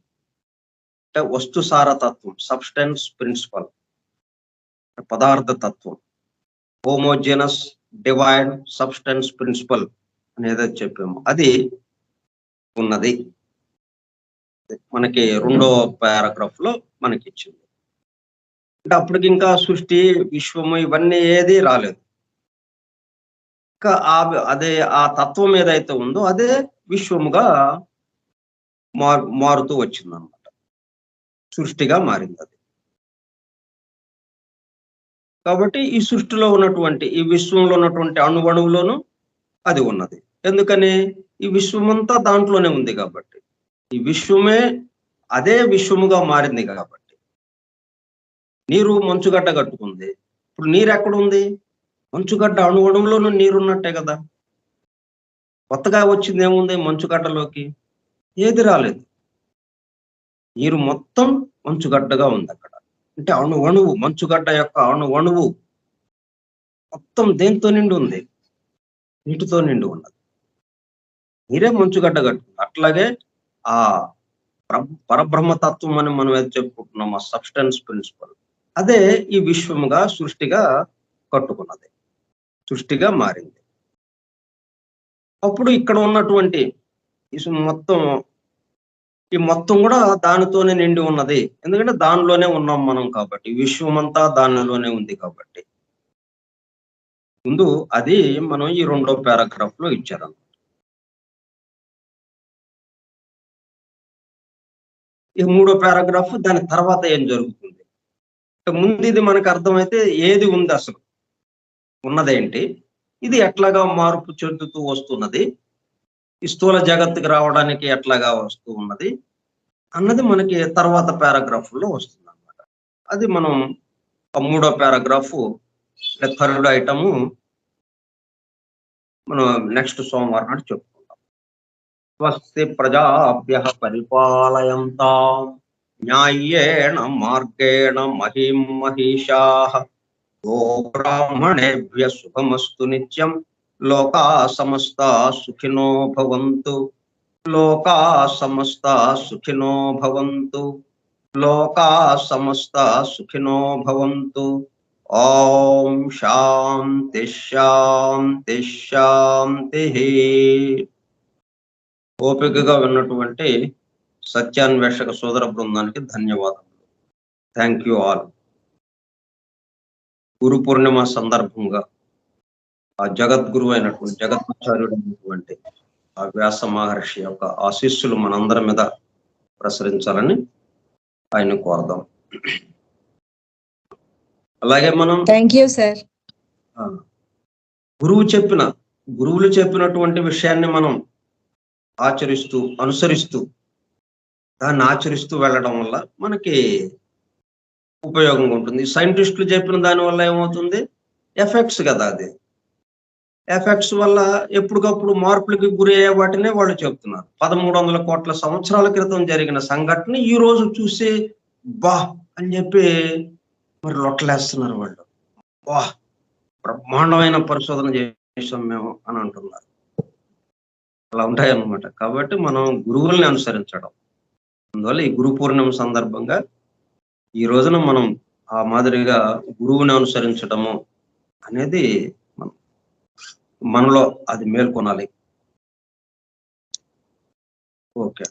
అంటే వస్తుసార తత్వం, సబ్స్టెన్స్ ప్రిన్సిపల్, పదార్థ తత్వం, హోమోజెనస్ డివైన్ సబ్స్టెన్స్ ప్రిన్సిపల్ అనేది చెప్పాము. అది ఉన్నది. మనకి 2వ పారాగ్రాఫ్ లో మనకి ఇచ్చింది. అంటే అప్పటికి ఇంకా సృష్టి, విశ్వము ఇవన్నీ ఏది రాలేదు. ఇంకా అదే ఆ తత్వం ఏదైతే ఉందో అదే విశ్వముగా మారుతూ వచ్చిందన్నమాట. సృష్టిగా మారింది అది. కాబట్టి ఈ సృష్టిలో ఉన్నటువంటి ఈ విశ్వంలో ఉన్నటువంటి అణువణువులోనూ అది ఉన్నది. ఎందుకని? ఈ విశ్వమంతా దాంట్లోనే ఉంది కాబట్టి. ఈ విశ్వమే అదే విశ్వముగా మారింది కాబట్టి. నీరు మంచుగడ్డ కట్టుకుంది. ఇప్పుడు నీరు ఎక్కడుంది? మంచుగడ్డ అణువణువులోనూ నీరున్నట్టే కదా! కొత్తగా వచ్చింది ఏముంది మంచుగడ్డలోకి? ఏది రాలేదు. నీరు మొత్తం మంచుగడ్డగా ఉంది అక్కడ. అంటే అణువణువు మంచుగడ్డ యొక్క అణువణువు మొత్తం దేంతో నిండి ఉంది? నీటితో నిండి ఉన్నది. నీరే మంచుగడ్డ కట్టుకుంది. అట్లాగే ఆ పరబ్రహ్మ తత్వం అని మనం ఏది చెప్పుకుంటున్నాం, ఆ సబ్స్టెన్స్ ప్రిన్సిపల్ అదే ఈ విశ్వముగా సృష్టిగా కట్టుకున్నది, సృష్టిగా మారింది. అప్పుడు ఇక్కడ ఉన్నటువంటి మొత్తం ఈ మొత్తం కూడా దానితోనే నిండి ఉన్నది. ఎందుకంటే దానిలోనే ఉన్నాం మనం కాబట్టి, విశ్వమంతా దానిలోనే ఉంది కాబట్టి. ముందు అది మనం ఈ 2వ పారాగ్రాఫ్ లో ఇచ్చారు. ఈ 3వ పారాగ్రాఫ్ దాని తర్వాత ఏం జరుగుతుంది? ముందు ఇది మనకు అర్థమైతే ఏది ఉంది అసలు, ఉన్నదేంటి, ఇది ఎట్లాగా మార్పు చెందుతూ వస్తున్నది, ఈ స్థూల జగత్తుకి రావడానికి ఎట్లాగా వస్తూ ఉన్నది అన్నది మనకి తర్వాత పారాగ్రాఫ్ లో వస్తుంది అన్నమాట. అది మనం మూడో పారాగ్రాఫ్, థర్డ్ ఐటము మనం నెక్స్ట్ సోమవారం నాడు చెప్పుకుంటాం. స్వస్తి ప్రజాభ్యః పరిపాలయంతాం న్యాయేణ మార్గేణ మహిం మహిషాః గో బ్రాహ్మణేభ్యః శుభమస్తు నిత్యం లోకా సమస్తా సుఖినో భవంతు లోకా సమస్తా సుఖినో భవంతు లోకా సమస్తా సుఖినో భవంతు. ఓం శాంతి శాంతి శాంతి. ఓపికగా విన్నటువంటి సత్యాన్వేషక సోదర బృందానికి ధన్యవాదములు. Thank you all. Guru Purnima సందర్భంగా ఆ జగద్గురు అయినటువంటి జగద్గుచార్యుడు అయినటువంటి ఆ వ్యాస మహర్షి యొక్క ఆశీస్సులు మనందరి మీద ప్రసరించాలని ఆయన కోరదాం. అలాగే మనం థ్యాంక్ యూ సార్. గురువులు చెప్పినటువంటి విషయాన్ని మనం అనుసరిస్తూ దాన్ని ఆచరిస్తూ వెళ్ళడం వల్ల మనకి ఉపయోగంగా ఉంటుంది. సైంటిస్టులు చెప్పిన దాని వల్ల ఏమవుతుంది, ఎఫెక్ట్స్ కదా, అది ఎఫెక్ట్స్ వల్ల ఎప్పటికప్పుడు మార్పులకి గురి అయ్యే వాటినే వాళ్ళు చెప్తున్నారు. 1300 కోట్ల సంవత్సరాల క్రితం జరిగిన సంఘటన ఈ రోజు చూసి బా అని చెప్పి మరి లొట్టలేస్తున్నారు వాళ్ళు. వా, బ్రహ్మాండమైన పరిశోధన చేసాం మేము అని అంటున్నారు. అలా ఉంటాయి అన్నమాట. కాబట్టి మనం గురువుల్ని అనుసరించడం, అందువల్ల ఈ గురు పూర్ణిమ సందర్భంగా ఈ రోజున మనం ఆ మాదిరిగా గురువుని అనుసరించడము అనేది మనలో అది మేల్కొనాలి. ఓకే.